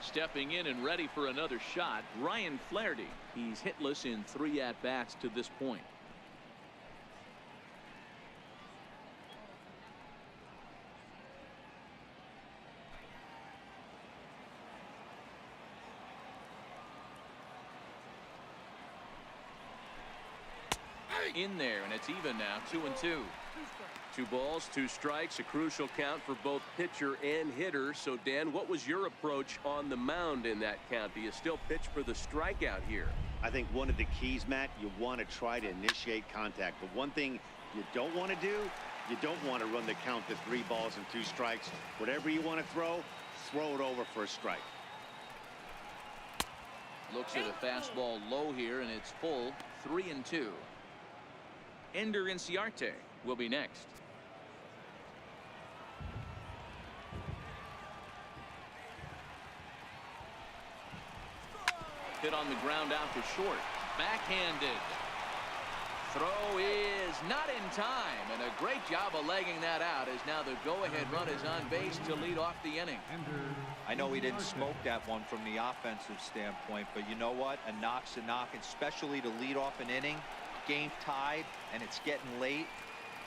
Stepping in and ready for another shot, Ryan Flaherty. He's hitless in 3 at-bats to this point. In there, and it's even now, 2-2. 2 balls, 2 strikes, a crucial count for both pitcher and hitter. So, Dan, what was your approach on the mound in that count? Do you still pitch for the strikeout here? I think one of the keys, Matt, you want to try to initiate contact. But one thing you don't want to do, you don't want to run the count to 3 balls and 2 strikes. Whatever you want to throw it over for a strike. Looks at a fastball low here, and it's full. 3-2. Ender Inciarte will be next. Hit on the ground out to short. Backhanded. Throw is not in time, and a great job of legging that out as now the go-ahead run is on base to lead off the inning. I know he didn't smoke that one from the offensive standpoint, but you know what? A knock's a knock, especially to lead off an inning. Game tied, and it's getting late.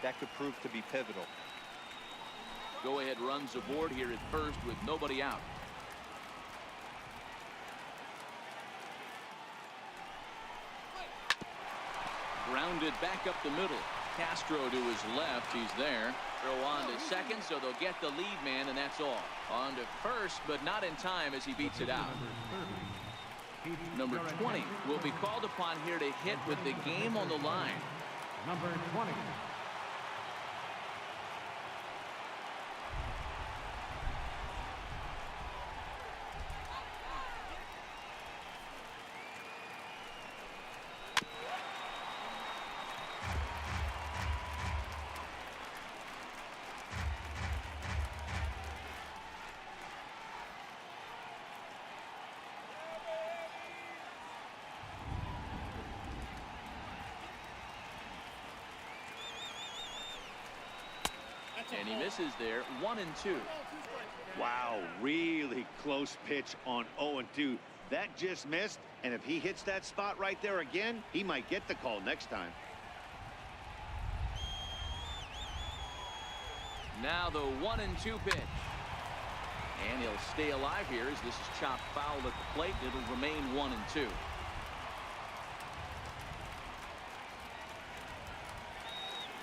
That could prove to be pivotal. Go-ahead runs aboard here at first with nobody out. Grounded back up the middle. Castro to his left. He's there. Throw on to second, so they'll get the lead man, and that's all. On to first, but not in time as he beats it out. Number 20 will be called upon here to hit with the game on the line. Number 20. And he misses there. 1-2. Wow, really close pitch on 0-2. That just missed, And if he hits that spot right there again, he might get the call next time. Now the 1-2 pitch. And he'll stay alive here as this is chopped foul at the plate. It'll remain 1-2.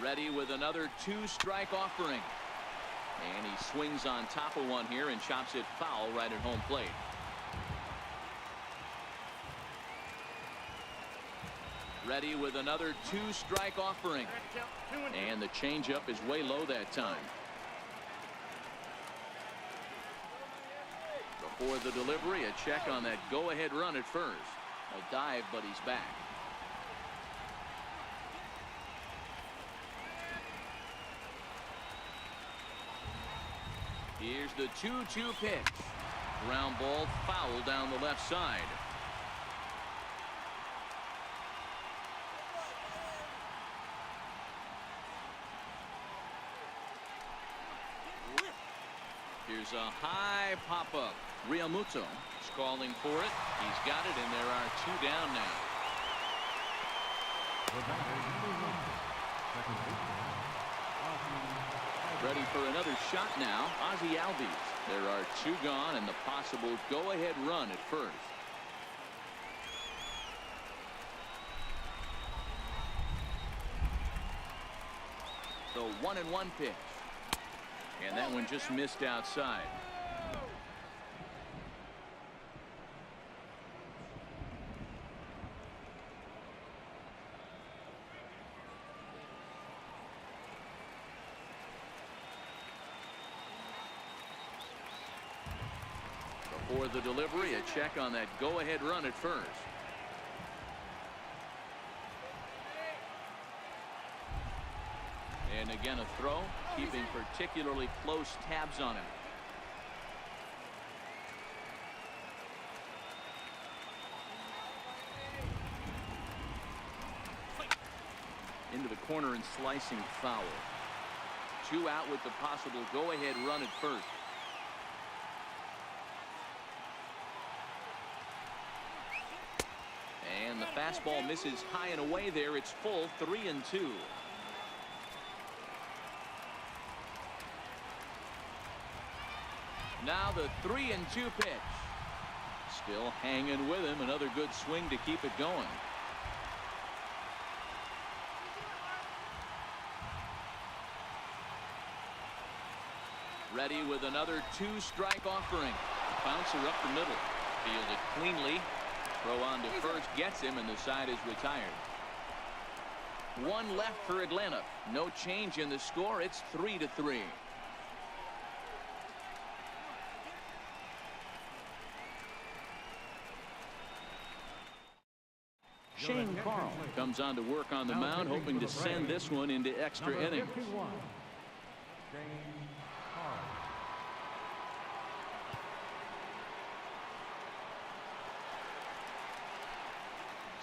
Ready with another 2-strike offering. And he swings on top of one here and chops it foul right at home plate. Ready with another 2-strike offering. And the changeup is way low that time. Before the delivery, a check on that go-ahead run at first. A dive, but he's back. Here's the 2-2 pitch. Ground ball foul down the left side. Here's a high pop-up. Realmuto is calling for it. He's got it, and there are 2 down now. Ready for another shot now. Ozzie Albies. There are 2 gone and the possible go-ahead run at first. The 1-1 pitch. And that one just missed outside. Before the delivery, a check on that go-ahead run at first. And again a throw, keeping particularly close tabs on him. Into the corner and slicing foul. 2 out with the possible go-ahead run at first. And the fastball misses high and away there. It's full 3-2. Now the 3-2 pitch. Still hanging with him. Another good swing to keep it going. Ready with another 2-strike offering. Bouncer up the middle. Fielded cleanly. Throw on to first gets him, and the side is retired. 1 left for Atlanta. No change in the score. It's 3-3. Shane Carl comes on to work on the mound, hoping to send this one into extra innings.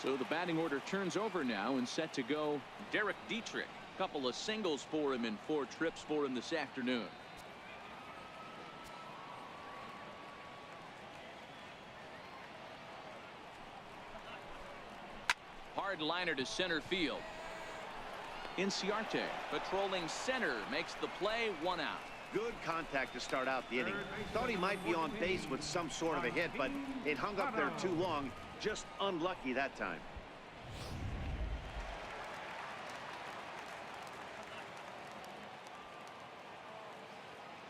So the batting order turns over now, and set to go Derek Dietrich. Couple of singles for him and 4 trips for him this afternoon. Hard liner to center field. Inciarte patrolling center makes the play. 1 out. Good contact to start out the inning. Thought he might be on base with some sort of a hit, but it hung up there too long. Just unlucky that time.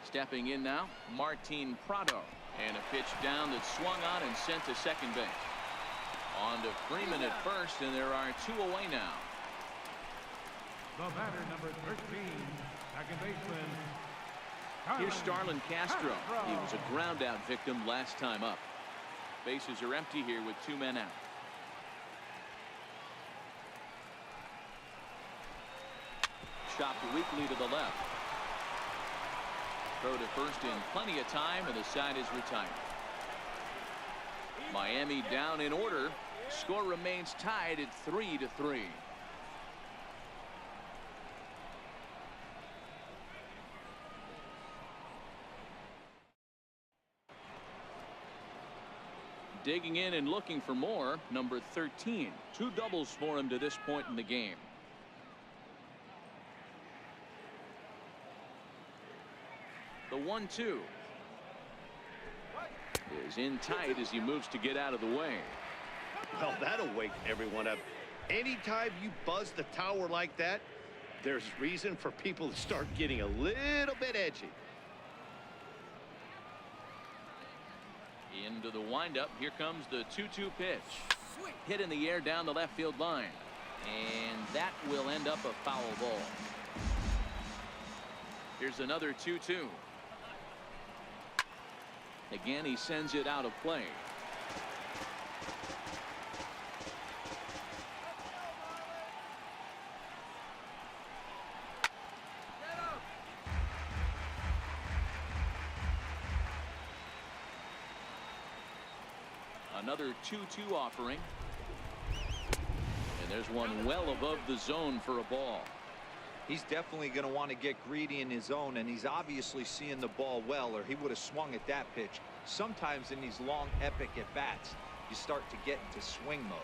Stepping in now, Martin Prado. And a pitch down that swung on and sent to second base. On to Freeman at first, and there are 2 away now. The batter, number 13, second baseman. Here's Starlin Castro. He was a ground out victim last time up. Bases are empty here with 2 men out. Chopped weakly to the left. Throw to first in plenty of time, and the side is retired. Miami down in order. Score remains tied at 3-3. Digging in and looking for more, number 13. 2 doubles for him to this point in the game. The 1-2 is in tight as he moves to get out of the way. Well, that'll wake everyone up. Anytime you buzz the tower like that, there's reason for people to start getting a little bit edgy. Into the windup. Here comes the 2-2 pitch. Hit in the air down the left field line. And that will end up a foul ball. Here's another 2-2. Again, he sends it out of play. Another 2-2 offering. And there's one well above the zone for a ball. He's definitely going to want to get greedy in his zone, and he's obviously seeing the ball well, or he would have swung at that pitch. Sometimes in these long, epic at-bats, you start to get into swing mode.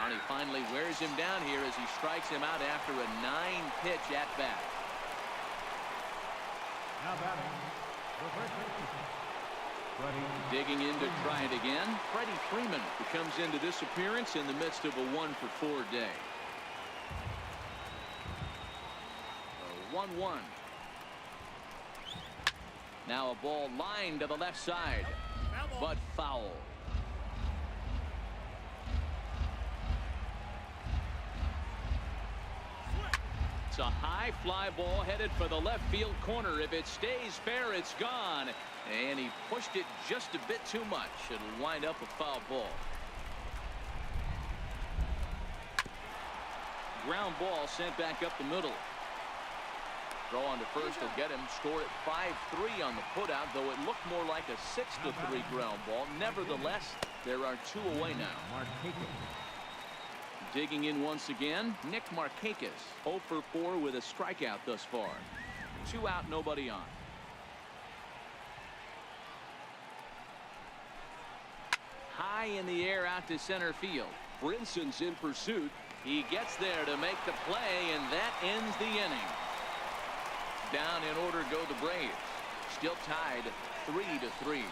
And he finally wears him down here as he strikes him out after a 9-pitch at-bat. Now batting, the first baseman, Freddie. Digging in to try it again. Freddie Freeman, who comes into this appearance in the midst of a 1-for-4 day. 1-1. Now a ball lined to the left side, but foul. It's a high fly ball headed for the left field corner. If it stays fair, it's gone. And he pushed it just a bit too much. It'll wind up a foul ball. Ground ball sent back up the middle. Throw on to first will get him. Score at 5-3 on the putout, though it looked more like a 6-3 ground ball. Nevertheless, there are 2 away now. Digging in once again, Nick Markakis, 0 for 4 with a strikeout thus far. 2 out, nobody on. High in the air out to center field. Brinson's in pursuit. He gets there to make the play, and that ends the inning. Down in order go the Braves. Still tied 3-3.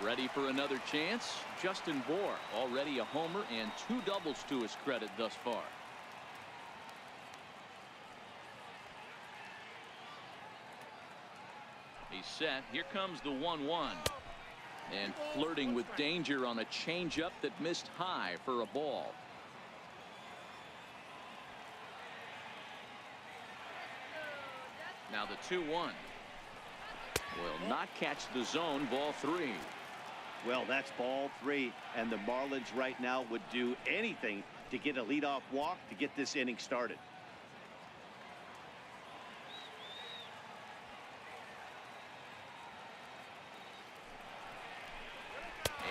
Ready for another chance? Justin Bour, already a homer and 2 doubles to his credit thus far. He's set. Here comes the 1-1. And flirting with danger on a changeup that missed high for a ball. Now the 2-1. Will not catch the zone. Ball 3. Well, that's ball 3, and the Marlins right now would do anything to get a leadoff walk to get this inning started.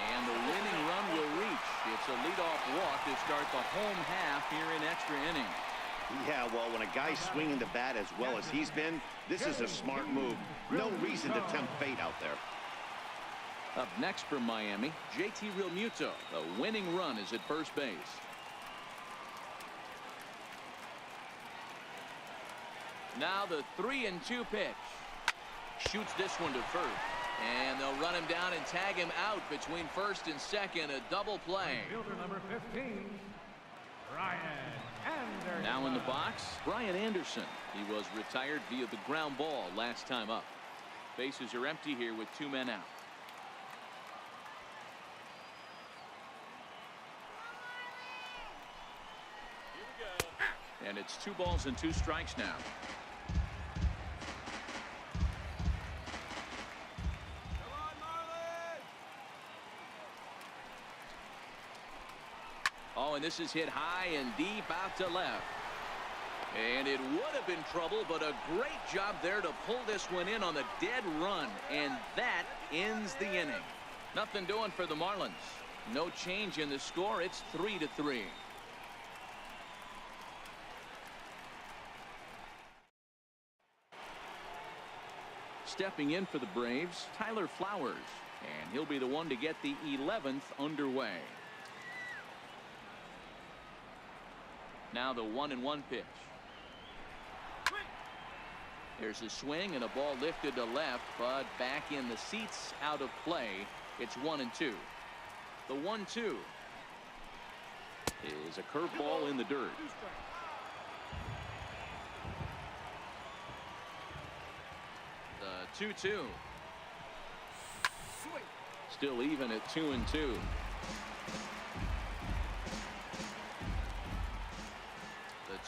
And the winning run will reach. It's a leadoff walk to start the home half here in extra innings. Yeah, well, when a guy's swinging the bat as well as he's been, this is a smart move. No reason to tempt fate out there. Up next for Miami, JT Realmuto. The winning run is at first base. Now the 3-2 pitch. Shoots this one to first. And they'll run him down and tag him out between first and second. A double play. Fielder number 15, Brian Anderson. Now in the box, Brian Anderson. He was retired via the ground ball last time up. Bases are empty here with 2 men out. And it's 2 balls and 2 strikes now. Oh, and this is hit high and deep out to left. And it would have been trouble, but a great job there to pull this one in on the dead run. And that ends the inning. Nothing doing for the Marlins. No change in the score. It's 3-3. stepping in for the Braves, Tyler Flowers, and he'll be the one to get the 11th underway. Now the 1-1 pitch. There's a swing and a ball lifted to left, but back in the seats, out of play. It's 1-2. The 1-2 is a curveball in the dirt. The 2-2. Still even at 2-2.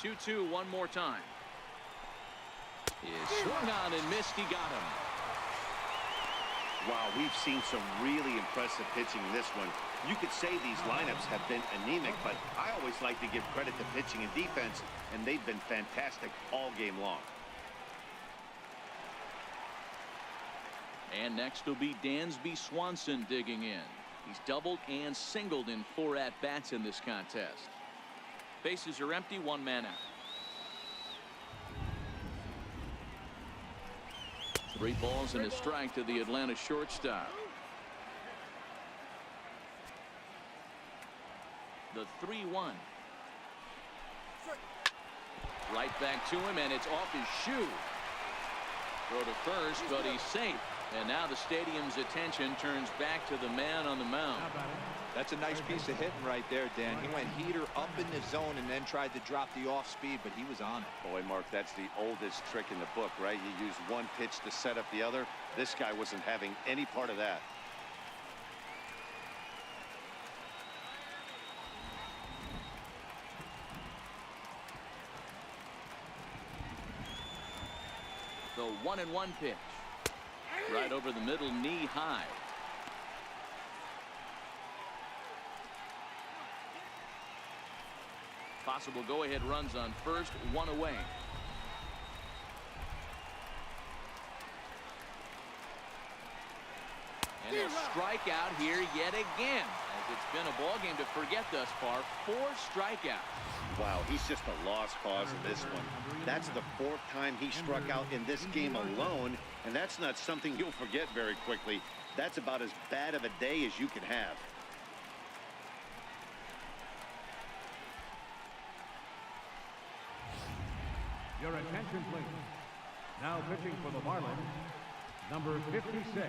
The 2-2 one more time. Is swung on and missed. He got him. Wow, we've seen some really impressive pitching in this one. You could say these lineups have been anemic, but I always like to give credit to pitching and defense, and they've been fantastic all game long. And next will be Dansby Swanson digging in. He's doubled and singled in 4 at-bats in this contest. Bases are empty, 1 man out. 3 balls and a strike to the Atlanta shortstop. The 3-1. Right back to him, and it's off his shoe. Throw to first, but he's safe. And now the stadium's attention turns back to the man on the mound. That's a nice piece of hitting right there, Dan. He went heater up in the zone and then tried to drop the off speed, but he was on it. Boy, Mark, that's the oldest trick in the book, right? You use one pitch to set up the other. This guy wasn't having any part of that. The 1-1 pitch. Right over the middle, knee high. Possible go-ahead runs on first, 1 away. And a strikeout here yet again, as it's been a ball game to forget thus far. 4 strikeouts. Wow, he's just a lost cause in this one. That's the 4th time he struck out in this game alone, and that's not something you'll forget very quickly. That's about as bad of a day as you can have. Your attention, please. Now pitching for the Marlins, number 56.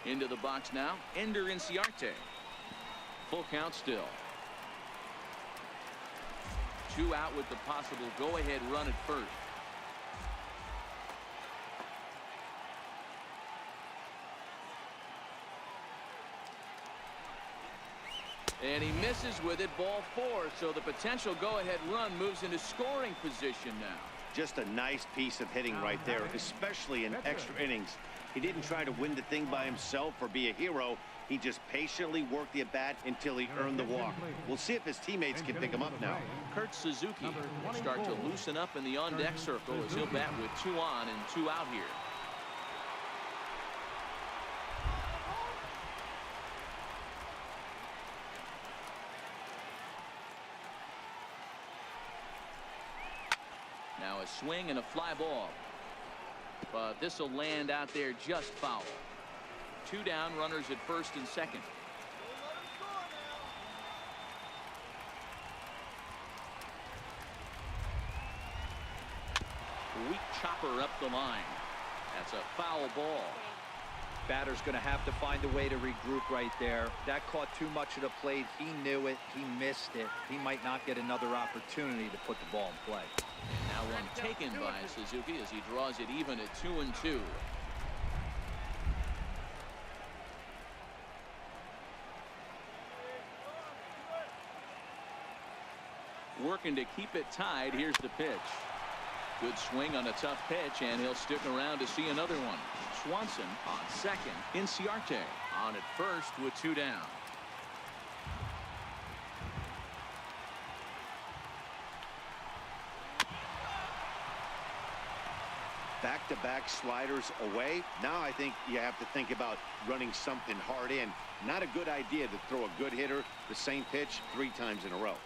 Into the box now, Ender Inciarte. Full count still. 2 out with the possible go-ahead run at first. And he misses with it, ball 4. So the potential go-ahead run moves into scoring position now. Just a nice piece of hitting right there, especially in extra innings. He didn't try to win the thing by himself or be a hero. He just patiently worked the at-bat until he earned the walk. We'll see if his teammates can pick him up now. Kurt Suzuki will start to loosen up in the on-deck circle as he'll bat with 2 on and 2 out here. Now a swing and a fly ball. But this will land out there just foul. 2 down, runners at first and second. Weak chopper up the line. That's a foul ball. Batter's going to have to find a way to regroup right there. That caught too much of the plate. He knew it. He missed it. He might not get another opportunity to put the ball in play. Now one taken by Suzuki as he draws it even at 2-2. Working to keep it tied. Here's the pitch. Good swing on a tough pitch, and he'll stick around to see another one. Swanson on second. Inciarte on at first with 2 down. Back-to-back sliders away. Now I think you have to think about running something hard in. Not a good idea to throw a good hitter the same pitch 3 times in a row.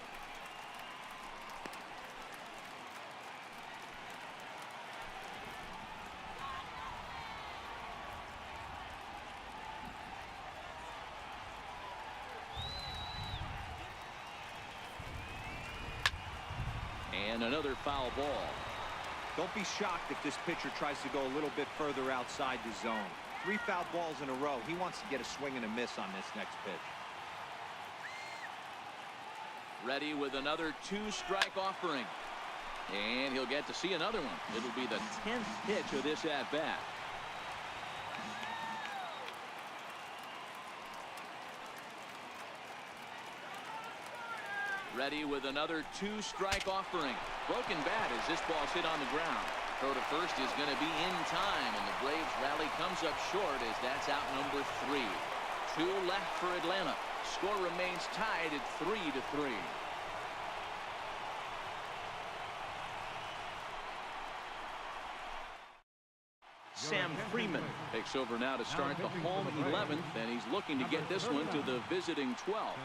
And another foul ball. Don't be shocked if this pitcher tries to go a little bit further outside the zone. 3 foul balls in a row. He wants to get a swing and a miss on this next pitch. Ready with another 2-strike offering. And he'll get to see another one. It'll be the 10th pitch of this at-bat. Ready with another 2-strike offering. Broken bat as this ball's hit on the ground. Throw to first is going to be in time, and the Braves rally comes up short as that's out number 3. 2 left for Atlanta. Score remains tied at 3-3. Sam Freeman takes over now to start the home 11th, and he's looking to get this one to the visiting 12th.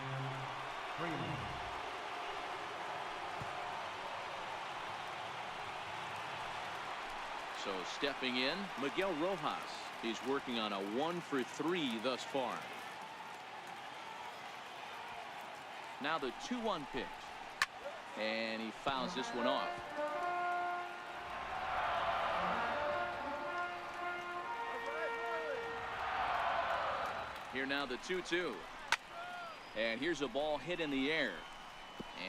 So stepping in, Miguel Rojas. He's working on a 1-for-3 thus far. Now the 2-1 pitch. And he fouls this one off. Here now the 2-2. And here's a ball hit in the air.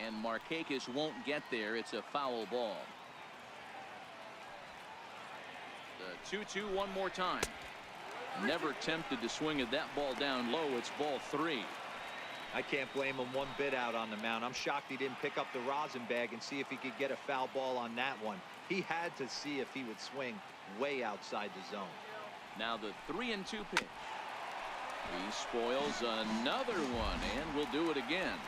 And Markakis won't get there. It's a foul ball. The 2-2 one more time. Never tempted to swing at that ball down low. It's ball 3. I can't blame him one bit out on the mound. I'm shocked he didn't pick up the rosin bag and see if he could get a foul ball on that one. He had to see if he would swing way outside the zone. Now the 3-2 pitch. He spoils another one and will do it again.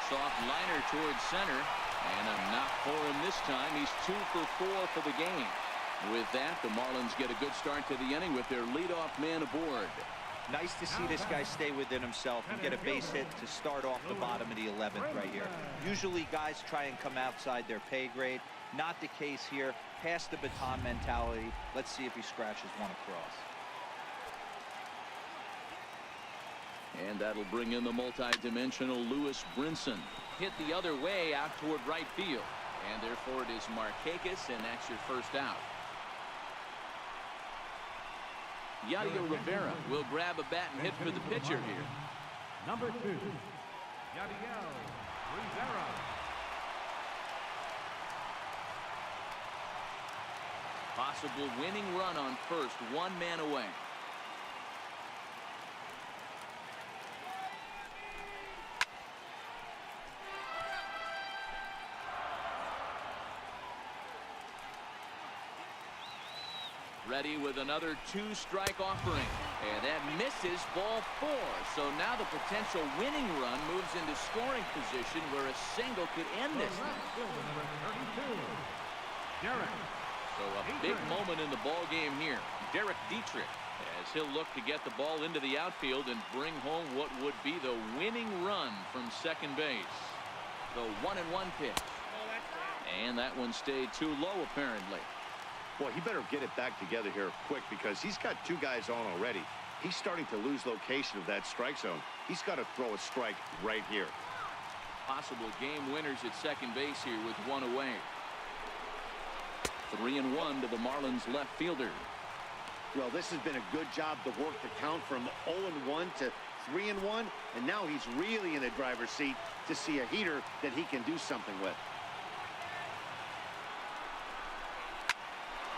Soft liner towards center, and a knock for him this time. He's 2 for 4 for the game. With that, the Marlins get a good start to the inning with their leadoff man aboard. Nice to see this guy stay within himself and get a base hit to start off the bottom of the 11th right here. Usually guys try and come outside their pay grade. Not the case here. Pass the baton mentality. Let's see if he scratches one across. And that'll bring in the multi-dimensional Lewis Brinson. Hit the other way out toward right field. And therefore it is Markakis, and that's your first out. Yadier Rivera will grab a bat and hit for the pitcher here. Number 2, Yadier Rivera. Possible winning run on first, 1 man away. Ready with another 2-strike offering. And that misses, ball 4. So now the potential winning run moves into scoring position where a single could end this. So a big moment in the ball game here. Derek Dietrich, as he'll look to get the ball into the outfield and bring home what would be the winning run from second base. The 1-1 pitch. And that one stayed too low apparently. Boy, he better get it back together here quick because he's got 2 guys on already. He's starting to lose location of that strike zone. He's got to throw a strike right here. Possible game winners at second base here with 1 away. 3-1 to the Marlins left fielder. Well, this has been a good job to work the count from 0-1 to 3-1, and now he's really in the driver's seat to see a heater that he can do something with.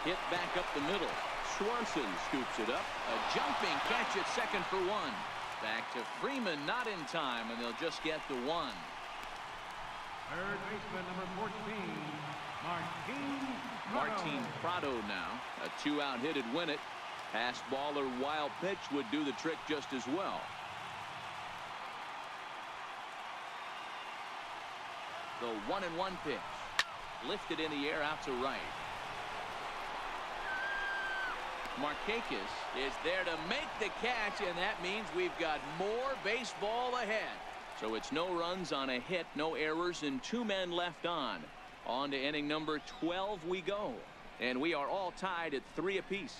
Hit back up the middle. Swanson scoops it up. A jumping catch at second for 1. Back to Freeman, not in time, and they'll just get the 1. Third baseman, number 14, Martin Martin Prado now. A 2-out hit would win it. Pass ball or wild pitch would do the trick just as well. The 1-1 pitch. Lifted in the air out to right. Markakis is there to make the catch, and that means we've got more baseball ahead. So it's no runs on a hit, no errors, and 2 men left on. On to inning number 12 we go. And we are all tied at 3 apiece.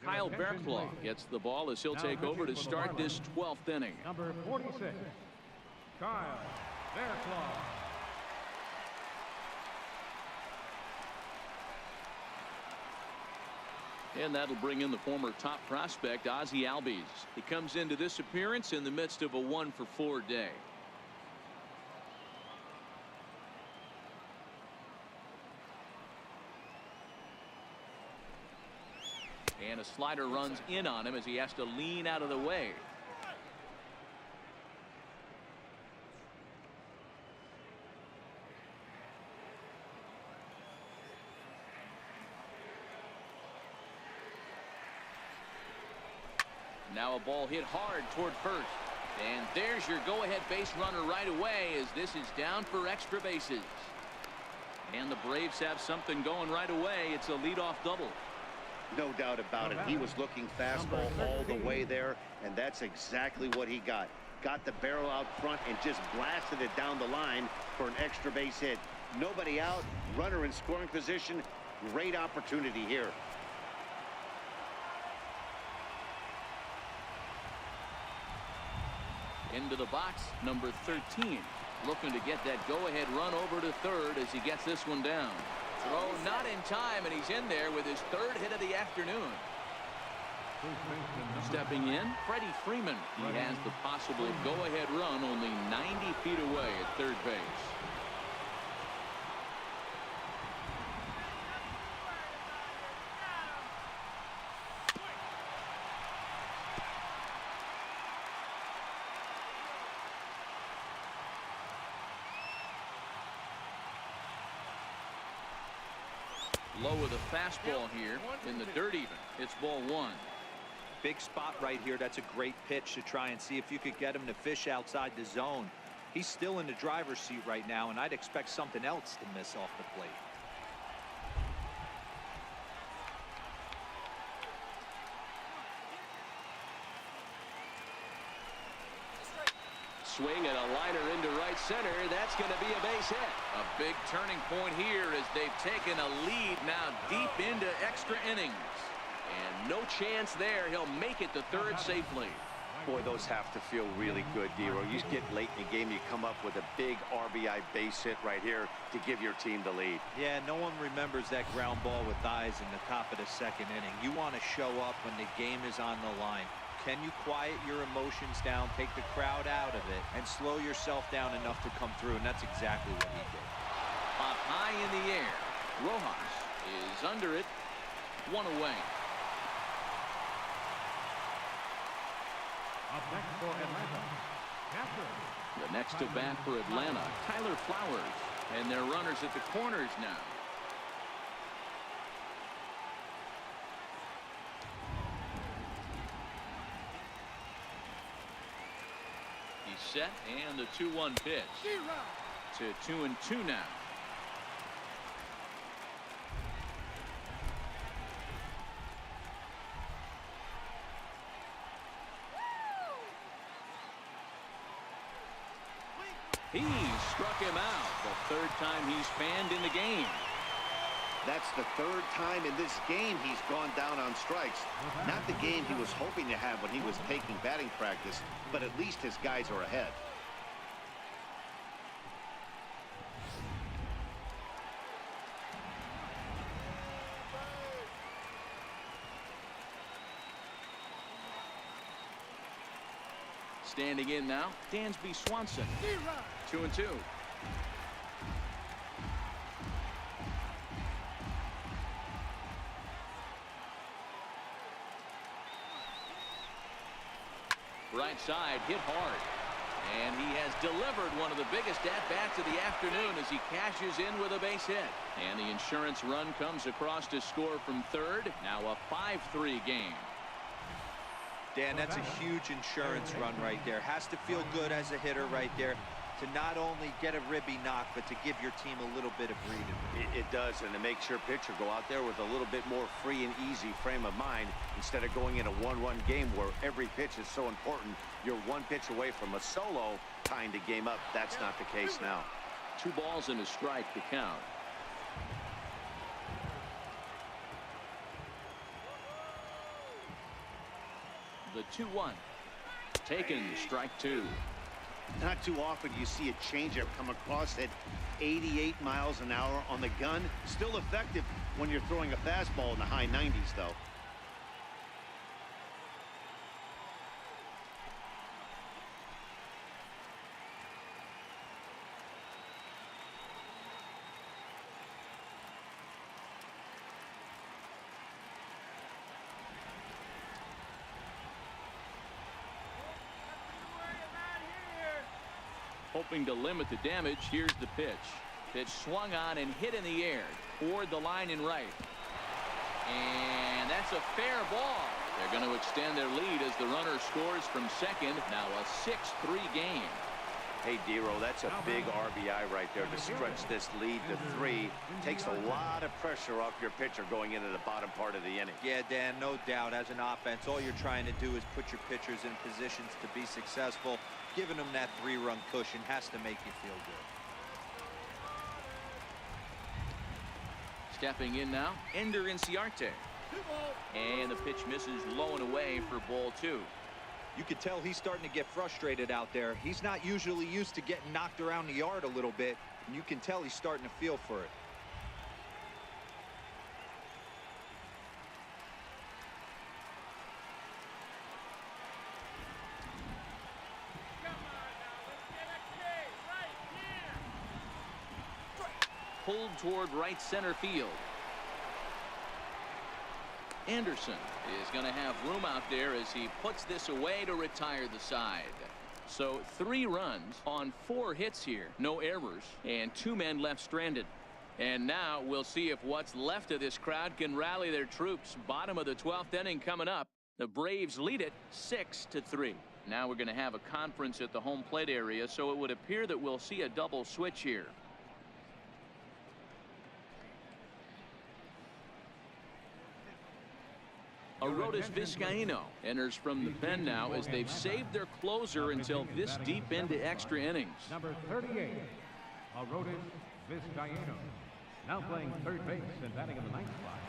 Kyle Bearclaw gets the ball as he'll take over to start this 12th inning. Number 46, Kyle Bearclaw. And that'll bring in the former top prospect, Ozzie Albies. He comes into this appearance in the midst of a 1-for-4 day. And a slider runs in on him as he has to lean out of the way. Now a ball hit hard toward first. And there's your go-ahead base runner right away as this is down for extra bases. And the Braves have something going right away. It's a leadoff double. No doubt about it. He was looking fastball all the way there, and that's exactly what he got. Got the barrel out front and just blasted it down the line for an extra base hit. Nobody out, runner in scoring position. Great opportunity here. Into the box, number 13. Looking to get that go-ahead run over to third as he gets this one down. Throw not in time, and he's in there with his 3rd hit of the afternoon. Stepping in, Freddie Freeman. He has the possible go-ahead run only 90 feet away at third base. Low with a fastball here in the dirt even. It's ball 1. Big spot right here. That's a great pitch to try and see if you could get him to fish outside the zone. He's still in the driver's seat right now, and I'd expect something else to miss off the plate. Swing and a liner into right center. That's going to be a base hit. A big turning point here as they've taken a lead now deep into extra innings. And no chance there. He'll make it to third safely. Boy, those have to feel really good, Dero. You get late in the game, you come up with a big RBI base hit right here to give your team the lead. Yeah, no one remembers that ground ball with eyes in the top of the 2nd inning. You want to show up when the game is on the line. Can you quiet your emotions down, take the crowd out of it, and slow yourself down enough to come through? And that's exactly what he did. Up high in the air. Rojas is under it. 1 away. Up next for Atlanta, Catcher. The next to bat for Atlanta, Tyler Flowers. And their runners at the corners now. Set and the 2-1 pitch to 2-2 now. He struck him out the 3rd time he's fanned in the game. That's the 3rd time in this game he's gone down on strikes. Not the game he was hoping to have when he was taking batting practice, but at least his guys are ahead. Standing in now, Dansby Swanson. 2-2. Right side hit hard. And he has delivered one of the biggest at-bats of the afternoon as he cashes in with a base hit. And the insurance run comes across to score from third. Now a 5-3 game. Dan, that's a huge insurance run right there. Has to feel good as a hitter right there to not only get a ribby knock, but to give your team a little bit of breathing. It does, and it makes your pitcher go out there with a little bit more free and easy frame of mind instead of going in a 1-run game where every pitch is so important. You're one pitch away from a solo, tying the game up. That's not the case now. 2 balls and a strike to count. The 2-1. Taken, strike 2. Not too often you see a changeup come across at 88 miles an hour on the gun. Still effective when you're throwing a fastball in the high 90s, though. Hoping to limit the damage. Here's the pitch. Pitch swung on and hit in the air toward the line in right. And that's a fair ball. They're going to extend their lead as the runner scores from second. Now a 6-3 game. Hey, Dero, that's a big RBI right there to stretch this lead to 3. Takes a lot of pressure off your pitcher going into the bottom part of the inning. Yeah, Dan, no doubt. As an offense, all you're trying to do is put your pitchers in positions to be successful. Giving them that 3-run cushion has to make you feel good. Stepping in now, Ender Inciarte. And the pitch misses low and away for ball 2. You could tell he's starting to get frustrated out there. He's not usually used to getting knocked around the yard a little bit, and you can tell he's starting to feel for it. Pulled toward right center field. Anderson is going to have room out there as he puts this away to retire the side. So 3 runs on 4 hits here. No errors and 2 men left stranded. And now we'll see if what's left of this crowd can rally their troops. Bottom of the 12th inning coming up. The Braves lead it 6-3. Now we're going to have a conference at the home plate area, so it would appear that we'll see a double switch here. Aroldis Vizcaino enters from the pen now as they've saved their closer until this deep into extra innings. Number 38, Aroldis Vizcaino, now playing third base and batting in the 9th spot.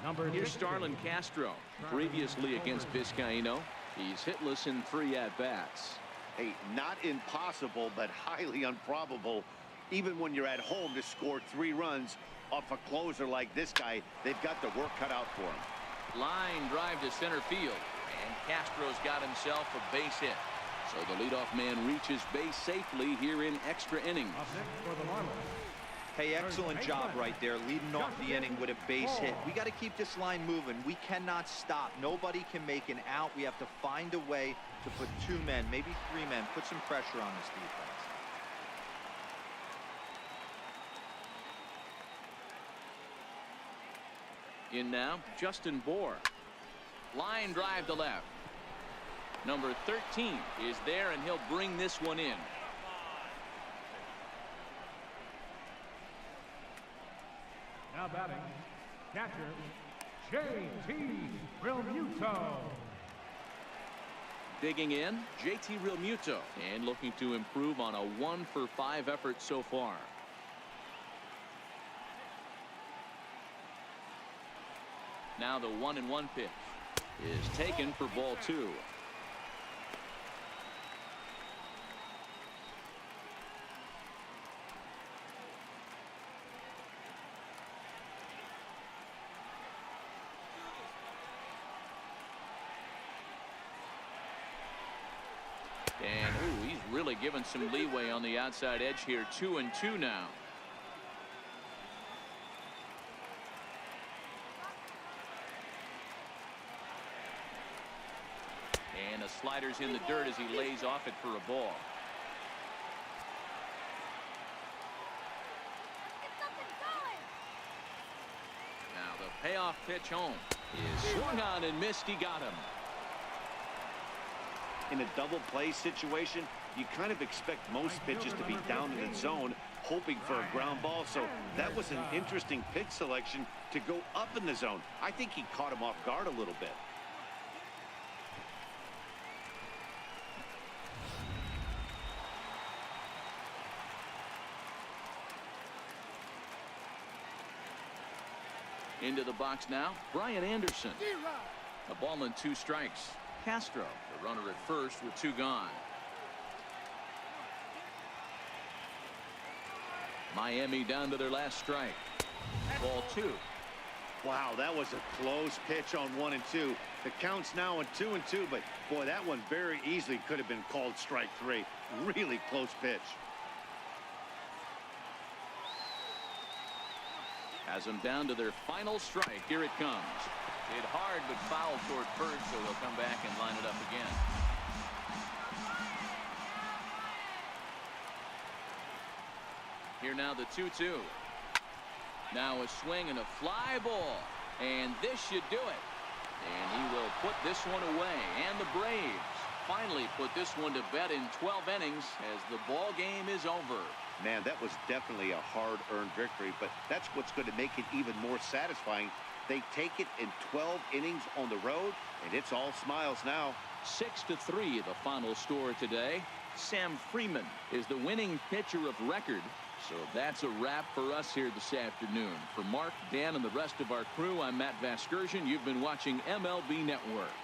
Number Here's 16, Starlin Castro. Previously against Vizcaino, he's hitless in 3 at-bats. Hey, not impossible, but highly improbable. Even when you're at home to score 3 runs off a closer like this guy, they've got the work cut out for him. Line drive to center field, and Castro's got himself a base hit. So the leadoff man reaches base safely here in extra innings. up next for the Marlins. Hey, excellent job right there, leading off the inning with a base hit. We got to keep this line moving. We cannot stop. Nobody can make an out. We have to find a way to put 2 men, maybe 3 men, put some pressure on this defense. In now, Justin Bohr. Line drive to left. Number 13 is there, and he'll bring this one in. Now batting, catcher, J.T. Realmuto. Digging in, J.T. Realmuto, and looking to improve on a 1-for-5 effort so far. Now the 1-1 pitch is taken for ball 2. And he's really given some leeway on the outside edge here. 2-2 now. And the slider's in the dirt as he lays off it for a ball. payoff pitch home is swung on and missed. He got him. In a double play situation, you kind of expect most pitches to be down in the zone, hoping for a ground ball. So that was an interesting pitch selection to go up in the zone. I think he caught him off guard a little bit. Into the box now, Brian Anderson. A ball and 2 strikes. Castro, the runner at first with 2 gone. Miami down to their last strike. Ball 2. Wow, that was a close pitch on 1 and 2. The count's now on 2 and 2, but boy, that one very easily could have been called strike 3. Really close pitch. Has them down to their final strike. Here it comes. Hit hard but foul toward first, so he'll come back and line it up again. Here now the 2-2. Now a swing and a fly ball. And this should do it. And he will put this one away. And the Braves finally put this one to bed in 12 innings as the ball game is over. Man, that was definitely a hard-earned victory, but that's what's going to make it even more satisfying. They take it in 12 innings on the road, and it's all smiles now. 6-3 the final score today. Sam Freeman is the winning pitcher of record. So that's a wrap for us here this afternoon. For Mark, Dan, and the rest of our crew, I'm Matt Vasgersian. You've been watching MLB Network.